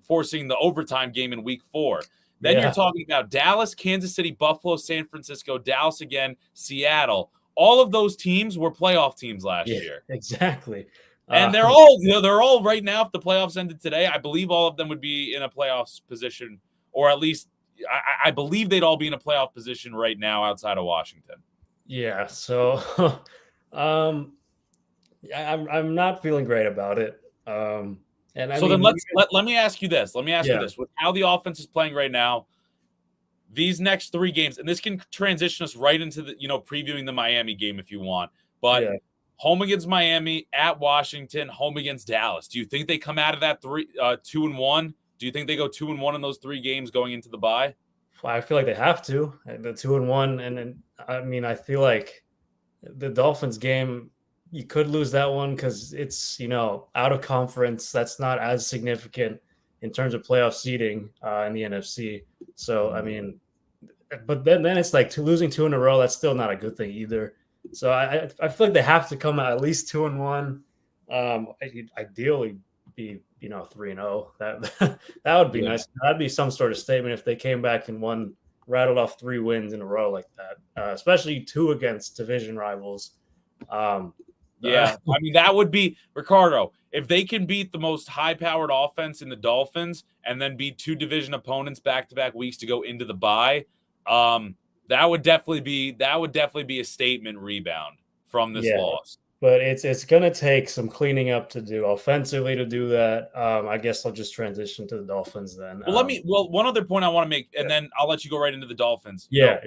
forcing the overtime game in week 4. Then you're talking about Dallas, Kansas City, Buffalo, San Francisco, Dallas again, Seattle. All of those teams were playoff teams last year. Exactly. And they're all right now, if the playoffs ended today, I believe all of them would be in a playoffs position, or at least I believe they'd all be in a playoff position right now outside of Washington. Yeah, so I'm not feeling great about it. And then let me ask you this. Let me ask you this. With how the offense is playing right now, these next 3 games, and this can transition us right into the previewing the Miami game if you want. But home against Miami, at Washington, home against Dallas. Do you think they come out of that 2-1? Do you think they go 2-1 in those 3 games going into the bye? I feel like they have to. The 2-1, and then I mean, I feel like the Dolphins game, you could lose that one because it's out of conference. That's not as significant in terms of playoff seeding in the NFC. So I mean, but then it's like losing 2 in a row. That's still not a good thing either. So I feel like they have to come out at least 2-1. Ideally, be 3-0. That would be nice. That'd be some sort of statement if they came back and rattled off 3 wins in a row like that, especially 2 against division rivals. I mean, that would be Ricardo. If they can beat the most high-powered offense in the Dolphins and then beat 2 division opponents back-to-back weeks to go into the bye, that would definitely be a statement rebound from this loss. But it's going to take some cleaning up to do offensively to do that. I guess I'll just transition to the Dolphins then. Well, one other point I want to make, and then I'll let you go right into the Dolphins. Yeah.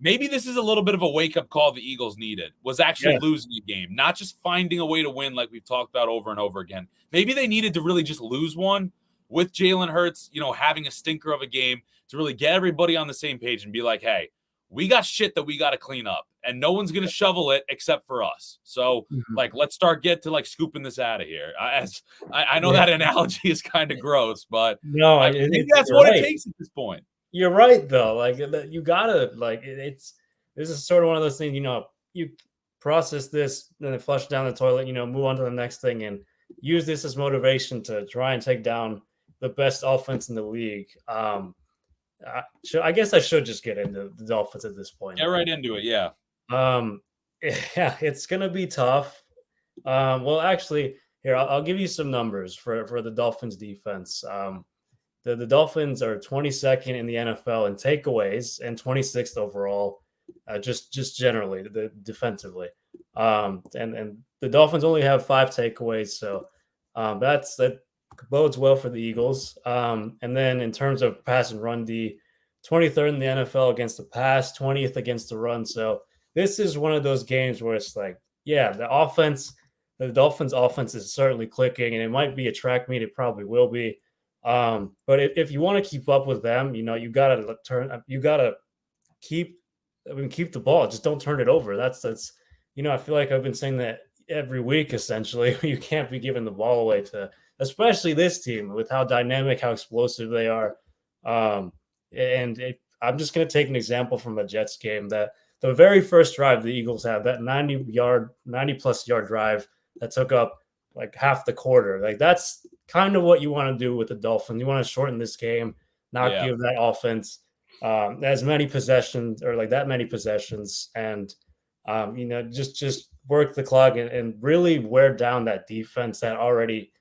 Maybe this is a little bit of a wake-up call the Eagles needed, was actually losing a game, not just finding a way to win like we've talked about over and over again. Maybe they needed to really just lose one with Jalen Hurts, having a stinker of a game to really get everybody on the same page and be like, hey, we got shit that we got to clean up, and no one's going to shovel it except for us. So, let's get to scooping this out of here. I know that analogy is kind of gross, but no, I think that's what it takes at this point. You're right, though. You gotta this is sort of one of those things. You process this, then flush down the toilet. Move on to the next thing, and use this as motivation to try and take down the best offense in the league. I guess I should just get into the Dolphins at this point. Get right into it, yeah. It's gonna be tough. Well, actually, here I'll give you some numbers for the Dolphins defense. The Dolphins are 22nd in the NFL in takeaways and 26th overall, just generally defensively. And the Dolphins only have 5 takeaways, so that bodes well for the Eagles. And then in terms of pass and run D, 23rd in the NFL against the pass, 20th against the run. So this is one of those games where it's like, the Dolphins offense is certainly clicking, and it might be a track meet. It probably will be. But if you want to keep up with them, you gotta keep the ball. Just don't turn it over. That's I feel like I've been saying that every week essentially. You can't be giving the ball away to, especially this team with how dynamic, how explosive they are. I'm just going to take an example from a Jets game that the very first drive the Eagles had, that 90+ yard drive that took up like half the quarter. Like that's kind of what you want to do with the Dolphins. You want to shorten this game, not Yeah. give that offense as many possessions or like that many possessions, and just work the clock and really wear down that defense that already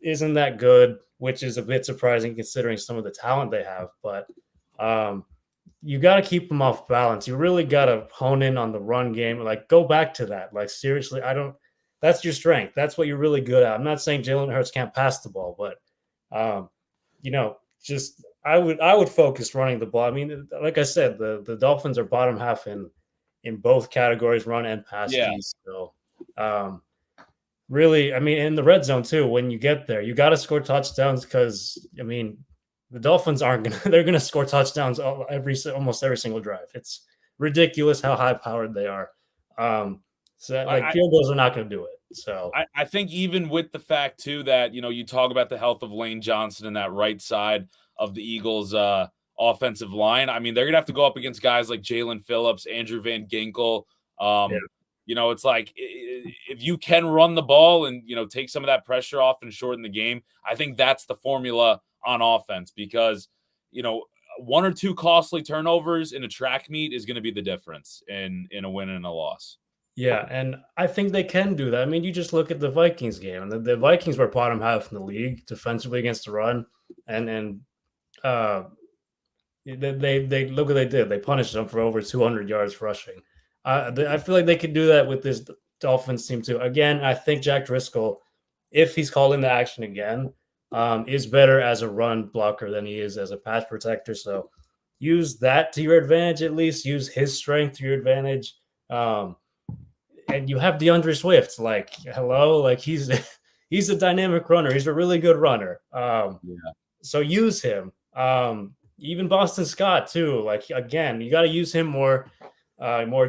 isn't that good, which is a bit surprising considering some of the talent they have. But um, you got to keep them off balance. You really got to hone in on the run game. Like, go back to that. Like, seriously, I don't. That's your strength. That's what you're really good at. I'm not saying Jalen Hurts can't pass the ball, but just I would focus running the ball. I mean, like I said, the Dolphins are bottom half in both categories, run and pass Yeah. D. So, really, I mean, in the red zone too, when you get there, you got to score touchdowns because, I mean, the Dolphins aren't going to, they're going to score touchdowns almost every single drive. It's ridiculous how high powered they are. So, like, field goals are not going to do it. So, I think even with the fact, too, that, you talk about the health of Lane Johnson and that right side of the Eagles' offensive line. I mean, they're going to have to go up against guys like Jalen Phillips, Andrew Van Ginkel. Yeah. It's like if you can run the ball and, take some of that pressure off and shorten the game, I think that's the formula on offense because, one or two costly turnovers in a track meet is going to be the difference in a win and a loss. Yeah, and I think they can do that. I mean, you just look at the Vikings game, and the Vikings were bottom half in the league defensively against the run, and uh, they look what they did. They punished them for over 200 yards rushing. I feel like they could do that with this Dolphins team too. Again, I think Jack Driscoll, if he's called into action again, is better as a run blocker than he is as a pass protector. So use that to your advantage at least. Use his strength to your advantage. And you have DeAndre Swift. Like, hello, like he's a dynamic runner. He's a really good runner. So use him. Even Boston Scott too. Like, again, you got to use him more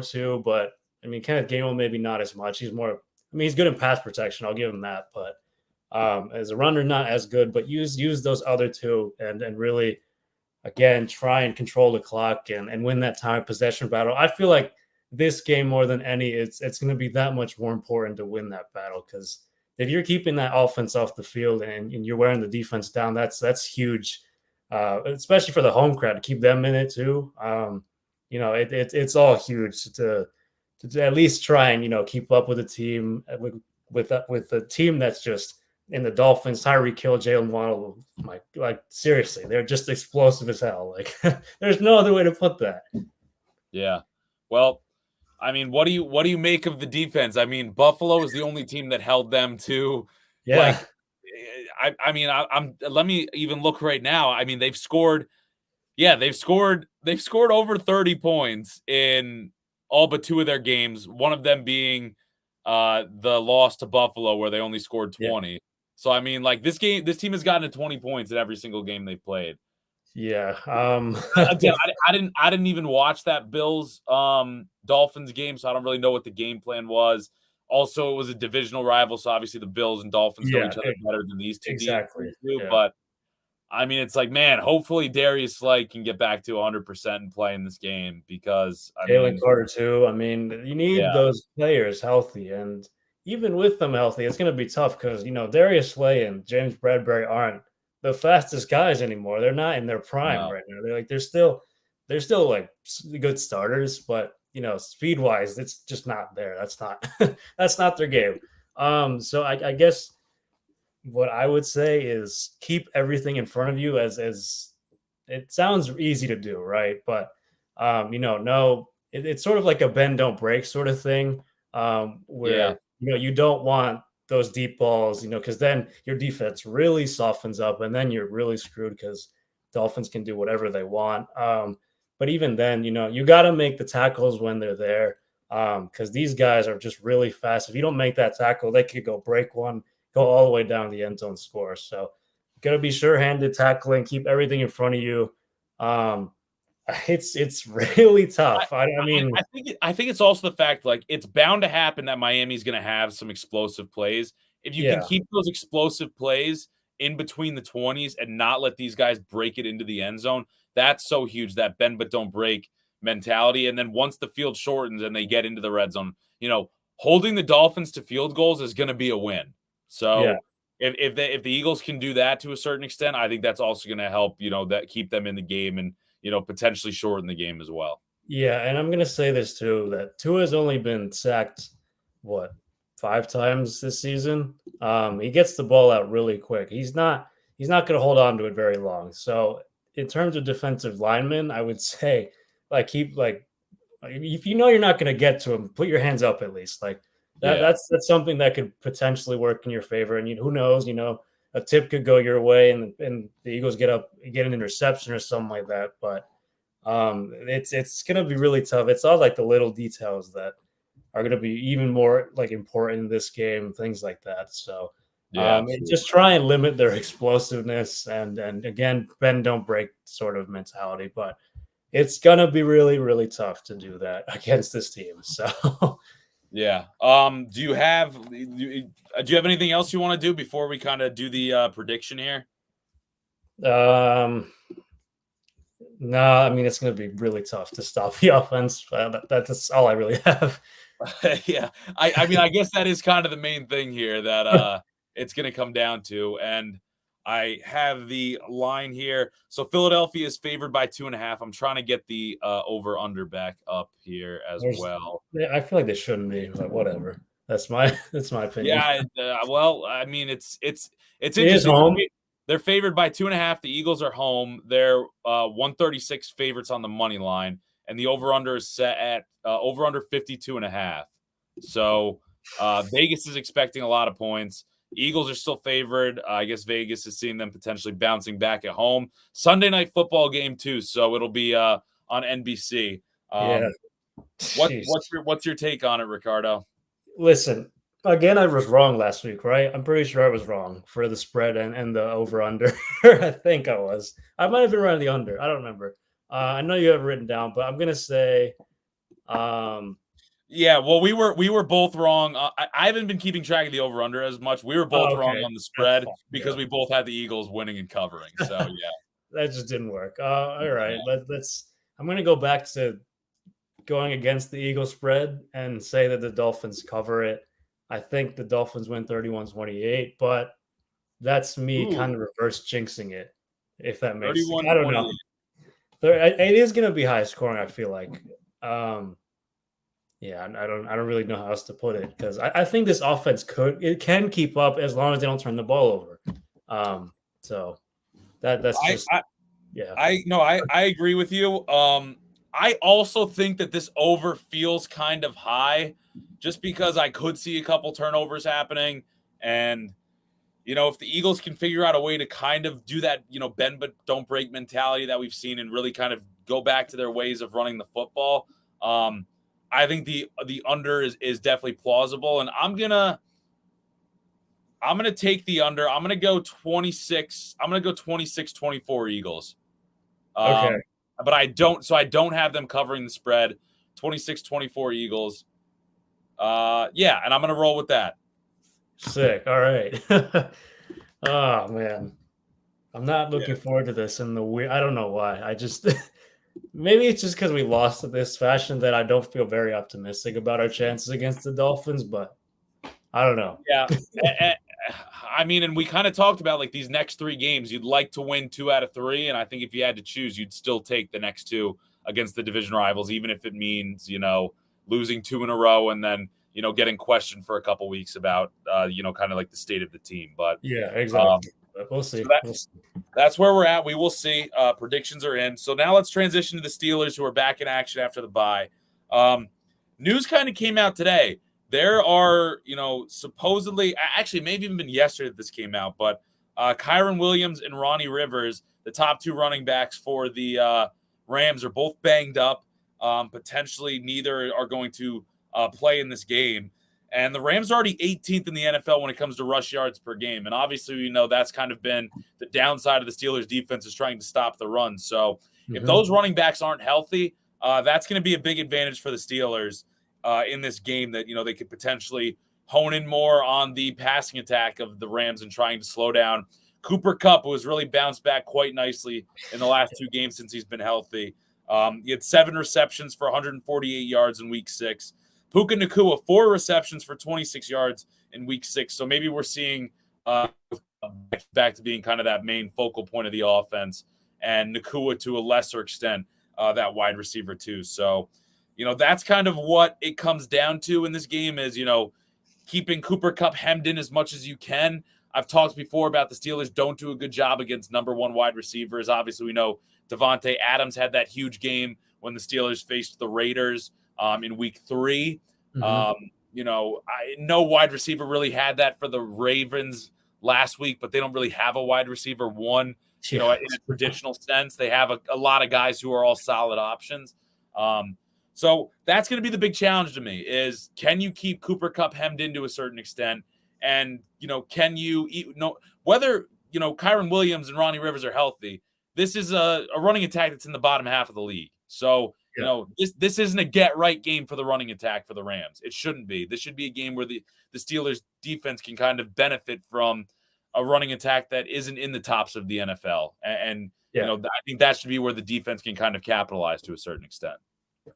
too. But I mean, Kenneth Gainwell maybe not as much. He's more. I mean, he's good in pass protection. I'll give him that. But as a runner, not as good. But use those other two and really, again, try and control the clock and win that time possession battle. I feel like this game more than any, it's going to be that much more important to win that battle because if you're keeping that offense off the field and you're wearing the defense down, that's huge, especially for the home crowd to keep them in it too. It's all huge to at least try and keep up with the team with the team that's just in the Dolphins. Tyreek Hill, Jalen Waddle, like seriously, they're just explosive as hell. Like there's no other way to put that. Yeah, well. I mean, what do you make of the defense? I mean, Buffalo is the only team that held them to, Yeah. I'm let me even look right now. I mean, they've scored over 30 points in all but two of their games. One of them being the loss to Buffalo where they only scored 20. Yeah. So I mean, like this team has gotten to 20 points in every single game they've played. Yeah. Again, I didn't even watch that Bills Dolphins game, so I don't really know what the game plan was. Also, it was a divisional rival, so obviously the Bills and Dolphins know each other better than these two exactly. teams do. Yeah. But I mean, it's like, man, hopefully Darius Slay can get back to 100% and play in this game because Jalen Carter too. I mean, you need those players healthy, and even with them healthy, it's going to be tough because Darius Slay and James Bradbury aren't the fastest guys anymore. They're not in their prime right now. They're still like good starters, but speed wise, it's just not there. That's not their game. So I guess what I would say is keep everything in front of you as it sounds easy to do, right? But it's sort of like a bend don't break sort of thing. Where you don't want those deep balls, because then your defense really softens up and then you're really screwed because Dolphins can do whatever they want. But even then, you got to make the tackles when they're there because these guys are just really fast. If you don't make that tackle, they could go break one, go all the way down the end zone score. So got to be sure-handed tackling, keep everything in front of you. It's really tough. I think it's also the fact like it's bound to happen that Miami's going to have some explosive plays. If you can keep those explosive plays in between the 20s and not let these guys break it into the end zone, that's so huge. That bend but don't break mentality. And then once the field shortens and they get into the red zone, holding the Dolphins to field goals is going to be a win. Yeah. So if the Eagles can do that to a certain extent, I think that's also going to help, that keep them in the game and, potentially shorten the game as well. Yeah, and I'm gonna say this too, that Tua has only been sacked, what, 5 times this season? He gets the ball out really quick. He's not gonna hold on to it very long. So in terms of defensive linemen, I would say keep if you know you're not gonna get to him, put your hands up at least. Like that Yeah. that's something that could potentially work in your favor. And who knows, a tip could go your way and the Eagles get an interception or something like that. But it's gonna be really tough. It's all like the little details that are gonna be even more important in this game, things like that. So Yeah, absolutely. just try and limit their explosiveness and again, bend don't break sort of mentality. But it's gonna be really, really tough to do that against this team. So Yeah. Do you have anything else you want to do before we kind of do the prediction here? um no, I mean it's gonna be really tough to stop the offense. That's all I really have. Yeah. I mean, I guess that is kind of the main thing here that it's going to come down to. And I have the line here. So Philadelphia is favored by 2.5. I'm trying to get the over under back up here as well. I feel like they shouldn't be, but whatever. That's my opinion. Yeah, well, I mean, it's It is interesting. home. They're favored by 2.5. The Eagles are home. They're 136 favorites on the money line, and the over under is set at over under 52.5. So Vegas is expecting a lot of points. Eagles are still favored. I guess Vegas is seeing them potentially bouncing back at home. Sunday night football game too, so it'll be on NBC. Yeah. What's your take on it, Ricardo? Listen, again, I was wrong last week, right? I'm pretty sure I was wrong for the spread and the over under. I think I was. I might have been right on the under. I don't remember. I know you have it written down, but I'm gonna say, Yeah, well, we were both wrong. I haven't been keeping track of the over under as much. We were both wrong okay, on the that's spread fine. because we both had the Eagles winning and covering. So Yeah. yeah, That just didn't work. All right, let's. I'm gonna go back to going against the Eagle spread and say that the Dolphins cover it. I think the Dolphins win 31-28, but that's me ooh, kind of reverse jinxing it, if that makes sense. I don't know. 31-28. It is going to be high scoring, I feel like. Yeah, I don't really know how else to put it because I think this offense can keep up as long as they don't turn the ball over. So that's just yeah. I agree with you. I also think that this over feels kind of high, just because I could see a couple turnovers happening, and if the Eagles can figure out a way to kind of do that, bend but don't break mentality that we've seen and really kind of go back to their ways of running the football, I think the under is definitely plausible, and I'm gonna take the under. I'm gonna go 26. I'm gonna go 26-24 Eagles. Okay, But I don't have them covering the spread. 26-24 Eagles. Yeah, and I'm gonna roll with that. sick. All right. Oh man, I'm not Yeah. looking forward to this. And I don't know why. I just maybe it's just because we lost in this fashion that I don't feel very optimistic about our chances against the Dolphins. But I don't know. Yeah. I mean, and we kind of talked about like these next 3 games. You'd like to win 2 out of 3, and I think if you had to choose, you'd still take the next 2 against the division rivals, even if it means losing 2 in a row and then getting questioned for a couple weeks about kind of like the state of the team. But Yeah, exactly. But we'll so see. We'll see. that's where we're at. We will see. Predictions are in. So now let's transition to the Steelers, who are back in action after the bye. News kind of came out today. There are, supposedly, actually, maybe even been yesterday that this came out, but Kyron Williams and Ronnie Rivers, the top 2 running backs for the Rams, are both banged up. Potentially, neither are going to play in this game. And the Rams are already 18th in the NFL when it comes to rush yards per game. And obviously, we know that's kind of been the downside of the Steelers' defense is trying to stop the run. So if those running backs aren't healthy, that's going to be a big advantage for the Steelers in this game, that they could potentially hone in more on the passing attack of the Rams and trying to slow down Cooper Kupp, who has really bounced back quite nicely in the last 2 games since he's been healthy. He had 7 receptions for 148 yards in week 6. Puka Nacua, 4 receptions for 26 yards in week 6. So maybe we're seeing back to being kind of that main focal point of the offense, and Nacua to a lesser extent, that wide receiver too. So, that's kind of what it comes down to in this game is, keeping Cooper Kupp hemmed in as much as you can. I've talked before about the Steelers don't do a good job against number 1 wide receivers. Obviously, we know Devontae Adams had that huge game when the Steelers faced the Raiders in week 3. No wide receiver really had that for the Ravens last week, but they don't really have a wide receiver 1, in a traditional sense. They have a lot of guys who are all solid options. So that's going to be the big challenge to me is, can you keep Cooper Kupp hemmed in to a certain extent? And, can you whether, Kyron Williams and Ronnie Rivers are healthy, this is a running attack that's in the bottom half of the league. So, this isn't a get right game for the running attack for the Rams. It shouldn't be. This should be a game where the Steelers defense can kind of benefit from a running attack that isn't in the tops of the NFL. And I think that should be where the defense can kind of capitalize to a certain extent.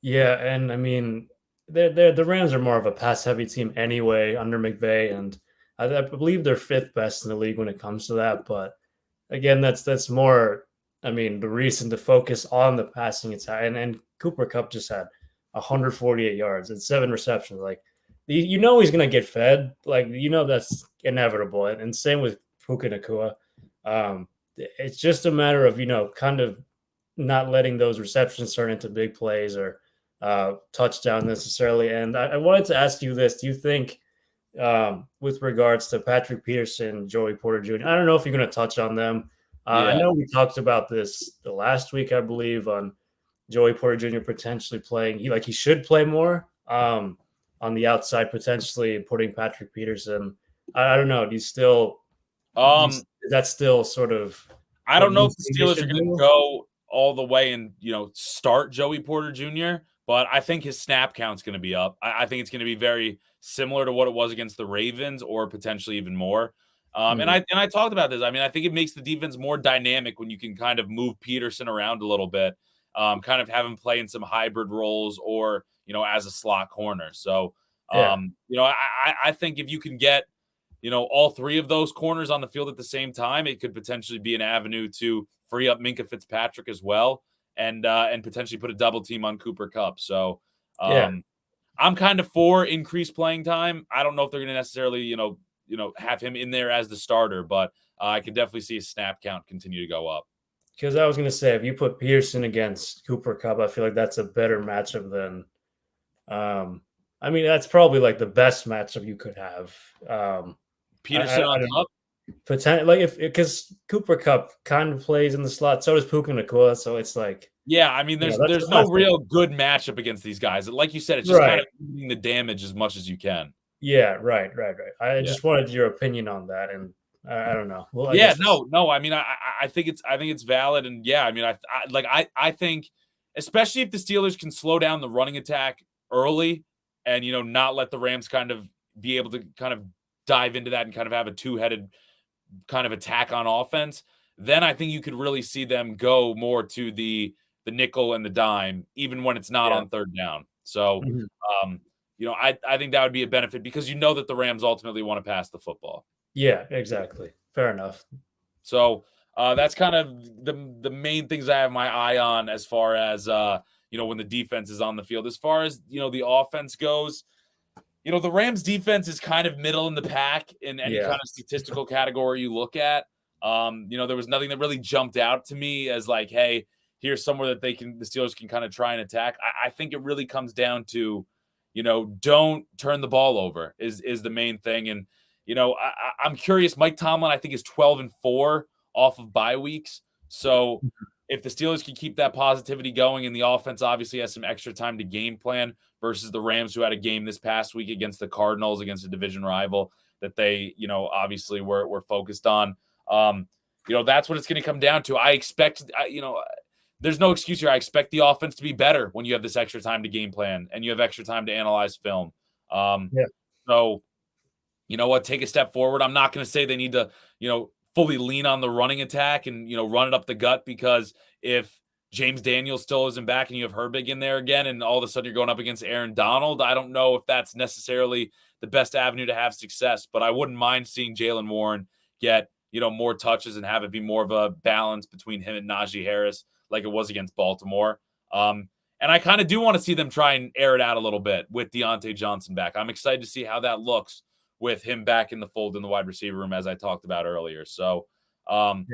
Yeah, and I mean, the Rams are more of a pass-heavy team anyway under McVay, and I believe they're 5th best in the league when it comes to that. But again, that's more. I mean, the reason to focus on the passing attack, and Cooper Kupp just had 148 yards and 7 receptions. Like, he's going to get fed. Like, that's inevitable. And same with Puka Nacua. It's just a matter of kind of not letting those receptions turn into big plays or touchdowns necessarily. And I wanted to ask you this. Do you think with regards to Patrick Peterson, Joey Porter Jr., I don't know if you're going to touch on them. I know we talked about this the last week, I believe, on Joey Porter Jr. potentially playing. He should play more on the outside, potentially putting Patrick Peterson. I don't know. Do you still is that still sort of I don't know if the Steelers are going to go all the way and, start Joey Porter Jr., but I think his snap count's going to be up. I think it's going to be very similar to what it was against the Ravens, or potentially even more. And I talked about this. I mean, I think it makes the defense more dynamic when you can kind of move Peterson around a little bit, kind of have him play in some hybrid roles or, as a slot corner. So, I think if you can get, all 3 of those corners on the field at the same time, it could potentially be an avenue to free up Minkah Fitzpatrick as well, and potentially put a double team on Cooper Kupp. So, I'm kind of for increased playing time. I don't know if they're going to necessarily, have him in there as the starter, but I could definitely see his snap count continue to go up. Because I was going to say, if you put Pearson against Cooper Kupp, I feel like that's a better matchup than. I mean, that's probably like the best matchup you could have. Peterson on top. Potentially, because Cooper Kupp kind of plays in the slot, so does Puka Nacua. So it's like, I mean, there's no real good matchup against these guys. Like you said, it's just kind of doing the damage as much as you can. Yeah, right. I just wanted your opinion on that, and I don't know. Well, no. I mean, I think it's valid, and I mean, I think, especially if the Steelers can slow down the running attack early, and not let the Rams kind of be able to kind of dive into that and kind of have a two-headed kind of attack on offense, then I think you could really see them go more to the nickel and the dime, even when it's not on 3rd down. So, I think that would be a benefit because that the Rams ultimately want to pass the football. Yeah, exactly. Fair enough. So that's kind of the main things I have my eye on as far as when the defense is on the field. As far as the offense goes, the Rams defense is kind of middle in the pack in any kind of statistical category you look at. There was nothing that really jumped out to me as like, hey, here's somewhere that the Steelers can kind of try and attack. I think it really comes down to, don't turn the ball over is the main thing. And, I'm curious. Mike Tomlin, I think, is 12-4 off of bye weeks. So if the Steelers can keep that positivity going, and the offense obviously has some extra time to game plan versus the Rams, who had a game this past week against the Cardinals, against a division rival that they, obviously were focused on. That's what it's going to come down to. I expect, there's no excuse here. I expect the offense to be better when you have this extra time to game plan and you have extra time to analyze film. So, take a step forward. I'm not going to say they need to, fully lean on the running attack and, run it up the gut, because if James Daniels still isn't back and you have Herbig in there again, and all of a sudden you're going up against Aaron Donald. I don't know if that's necessarily the best avenue to have success, but I wouldn't mind seeing Jaylen Warren get, more touches and have it be more of a balance between him and Najee Harris like it was against Baltimore. And I kind of do want to see them try and air it out a little bit with Deontay Johnson back. I'm excited to see how that looks with him back in the fold in the wide receiver room, as I talked about earlier. So, I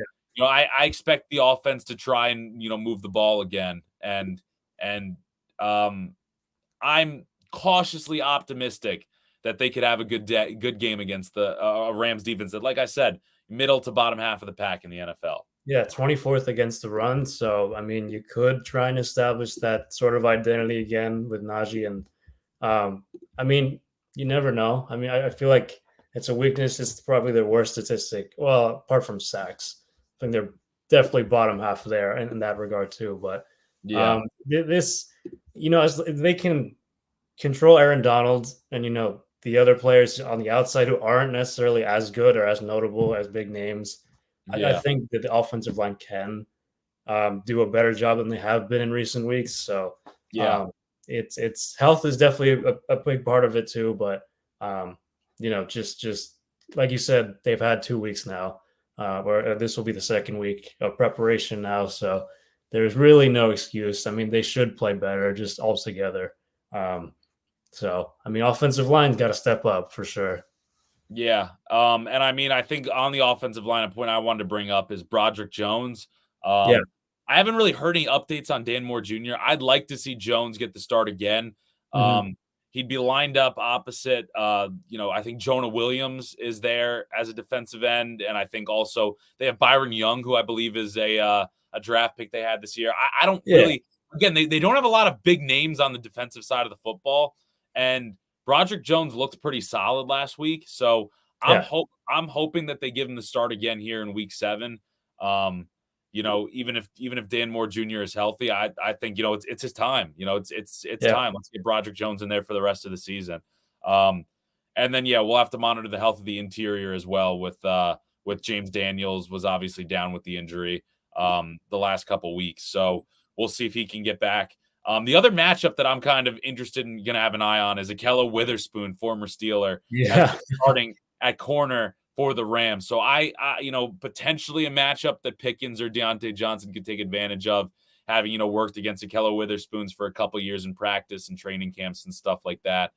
expect the offense to try and, move the ball again. And I'm cautiously optimistic that they could have a good game against the Rams defense that, like I said, middle to bottom half of the pack in the NFL. Yeah, 24th against the run. So, I mean, you could try and establish that sort of identity again with Najee. And, I mean, you never know. I mean, I feel like it's a weakness. It's probably their worst statistic. Well, apart from sacks, I think they're definitely bottom half there in that regard too. But this, as they can control Aaron Donald and, the other players on the outside who aren't necessarily as good or as notable as big names, I think that the offensive line can do a better job than they have been in recent weeks. So it's health is definitely a big part of it too. But just like you said, they've had 2 weeks now, or this will be the second week of preparation now. So there's really no excuse. I mean, they should play better just altogether. So I mean, offensive line's got to step up for sure. Yeah. And I mean, I think on the offensive line, a point I wanted to bring up is Broderick Jones. I haven't really heard any updates on Dan Moore Jr. I'd like to see Jones get the start again. He'd be lined up opposite, I think Jonah Williams is there as a defensive end. And I think also they have Byron Young, who I believe is a draft pick they had this year. I don't really, again, they don't have a lot of big names on the defensive side of the football. And Broderick Jones looked pretty solid last week. So I'm hoping that they give him the start again here in week 7. Even if Dan Moore Jr. is healthy, I think, it's his time. It's time. Let's get Broderick Jones in there for the rest of the season. And then, we'll have to monitor the health of the interior as well with James Daniels was obviously down with the injury the last couple weeks. So we'll see if he can get back. The other matchup that I'm kind of interested in going to have an eye on is Ahkello Witherspoon, former Steeler, starting at corner for the Rams. So I potentially a matchup that Pickens or Deontay Johnson could take advantage of, having, worked against Ahkello Witherspoons for a couple years in practice and training camps and stuff like that.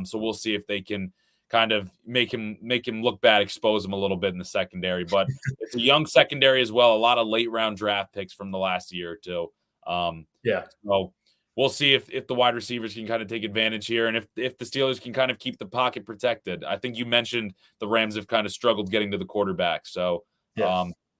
So we'll see if they can kind of make him look bad, expose him a little bit in the secondary. But it's a young secondary as well. A lot of late round draft picks from the last year or two. So we'll see if the wide receivers can kind of take advantage here, and if the Steelers can kind of keep the pocket protected. I think you mentioned the Rams have kind of struggled getting to the quarterback. So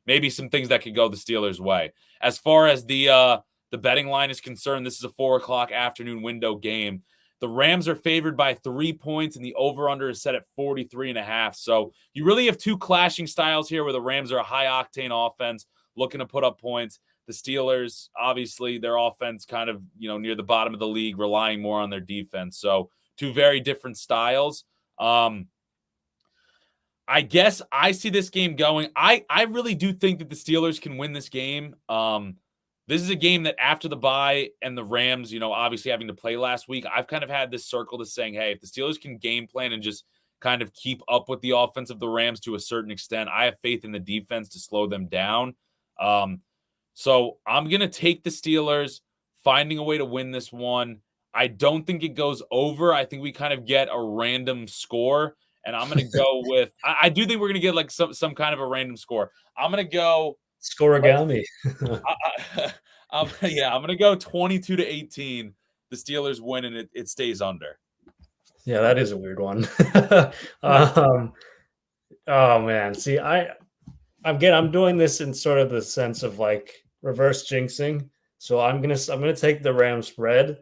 maybe some things that could go the Steelers' way. As far as the betting line is concerned, this is a 4:00 afternoon window game. The Rams are favored by 3 points, and the over-under is set at 43.5. So you really have two clashing styles here, where the Rams are a high-octane offense looking to put up points. The Steelers, obviously, their offense kind of, near the bottom of the league, relying more on their defense. So two very different styles. I guess I see this game going. I really do think that the Steelers can win this game. This is a game that after the bye and the Rams, obviously having to play last week, I've kind of had this circle to saying, hey, if the Steelers can game plan and just kind of keep up with the offense of the Rams to a certain extent, I have faith in the defense to slow them down. So I'm going to take the Steelers, finding a way to win this one. I don't think it goes over. I think we kind of get a random score, and I'm going to go with – I do think we're going to get like some kind of a random score. I'm going to go – Scorigami. I'm going to go 22-18. The Steelers win, and it stays under. Yeah, that is a weird one. Oh, man. See, I'm doing this in sort of the sense of like reverse jinxing. So I'm gonna take the Rams spread.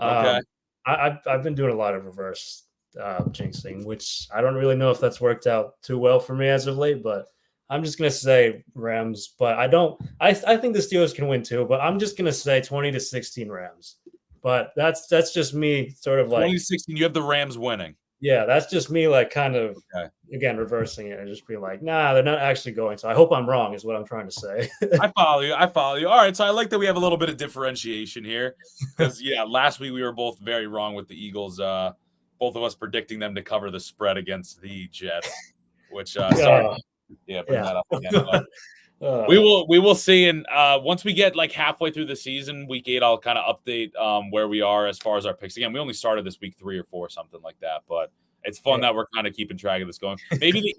Okay. I've been doing a lot of reverse jinxing, which I don't really know if that's worked out too well for me as of late, but I'm just gonna say Rams. But I think the Steelers can win too, but I'm just gonna say 20-16 Rams. But that's just me sort of like 20-16. You have the Rams winning. Yeah, that's just me, like, kind of, Okay. again, reversing it and just being like, "Nah, they're not actually going to." I hope I'm wrong is what I'm trying to say. I follow you. I follow you. All right, so I like that we have a little bit of differentiation here because yeah, last week we were both very wrong with the Eagles. Both of us predicting them to cover the spread against the Jets, which sorry, Oh, yeah, bring yeah. that up again. But Uh, we will see, and once we get like halfway through the season, week 8, I'll kind of update where we are as far as our picks. Again, we only started this week 3 or 4, something like that, but it's fun yeah, that we're kind of keeping track of this going. Maybe the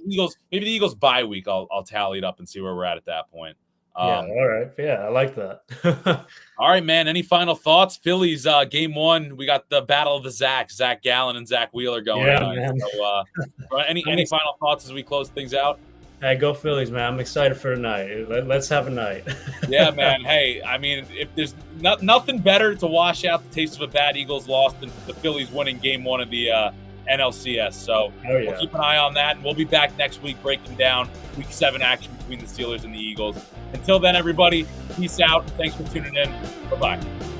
Eagles bye week. I'll tally it up and see where we're at that point. yeah, Um, alright, yeah, I like that. all right, man. Any final thoughts? Phillies game 1. We got the battle of the Zach Gallen and Zach Wheeler going Yeah, tonight. man. So, I'm any final thoughts as we close things out? Hey, go Phillies, man. I'm excited for tonight. Let's have a night. Yeah, man. Hey, I mean, if there's nothing better to wash out the taste of a bad Eagles loss than the Phillies winning game 1 of the NLCS. So Oh, we'll yeah. keep an eye on that, and we'll be back next week breaking down Week 7 action between the Steelers and the Eagles. Until then, everybody, peace out. Thanks for tuning in. Bye-bye.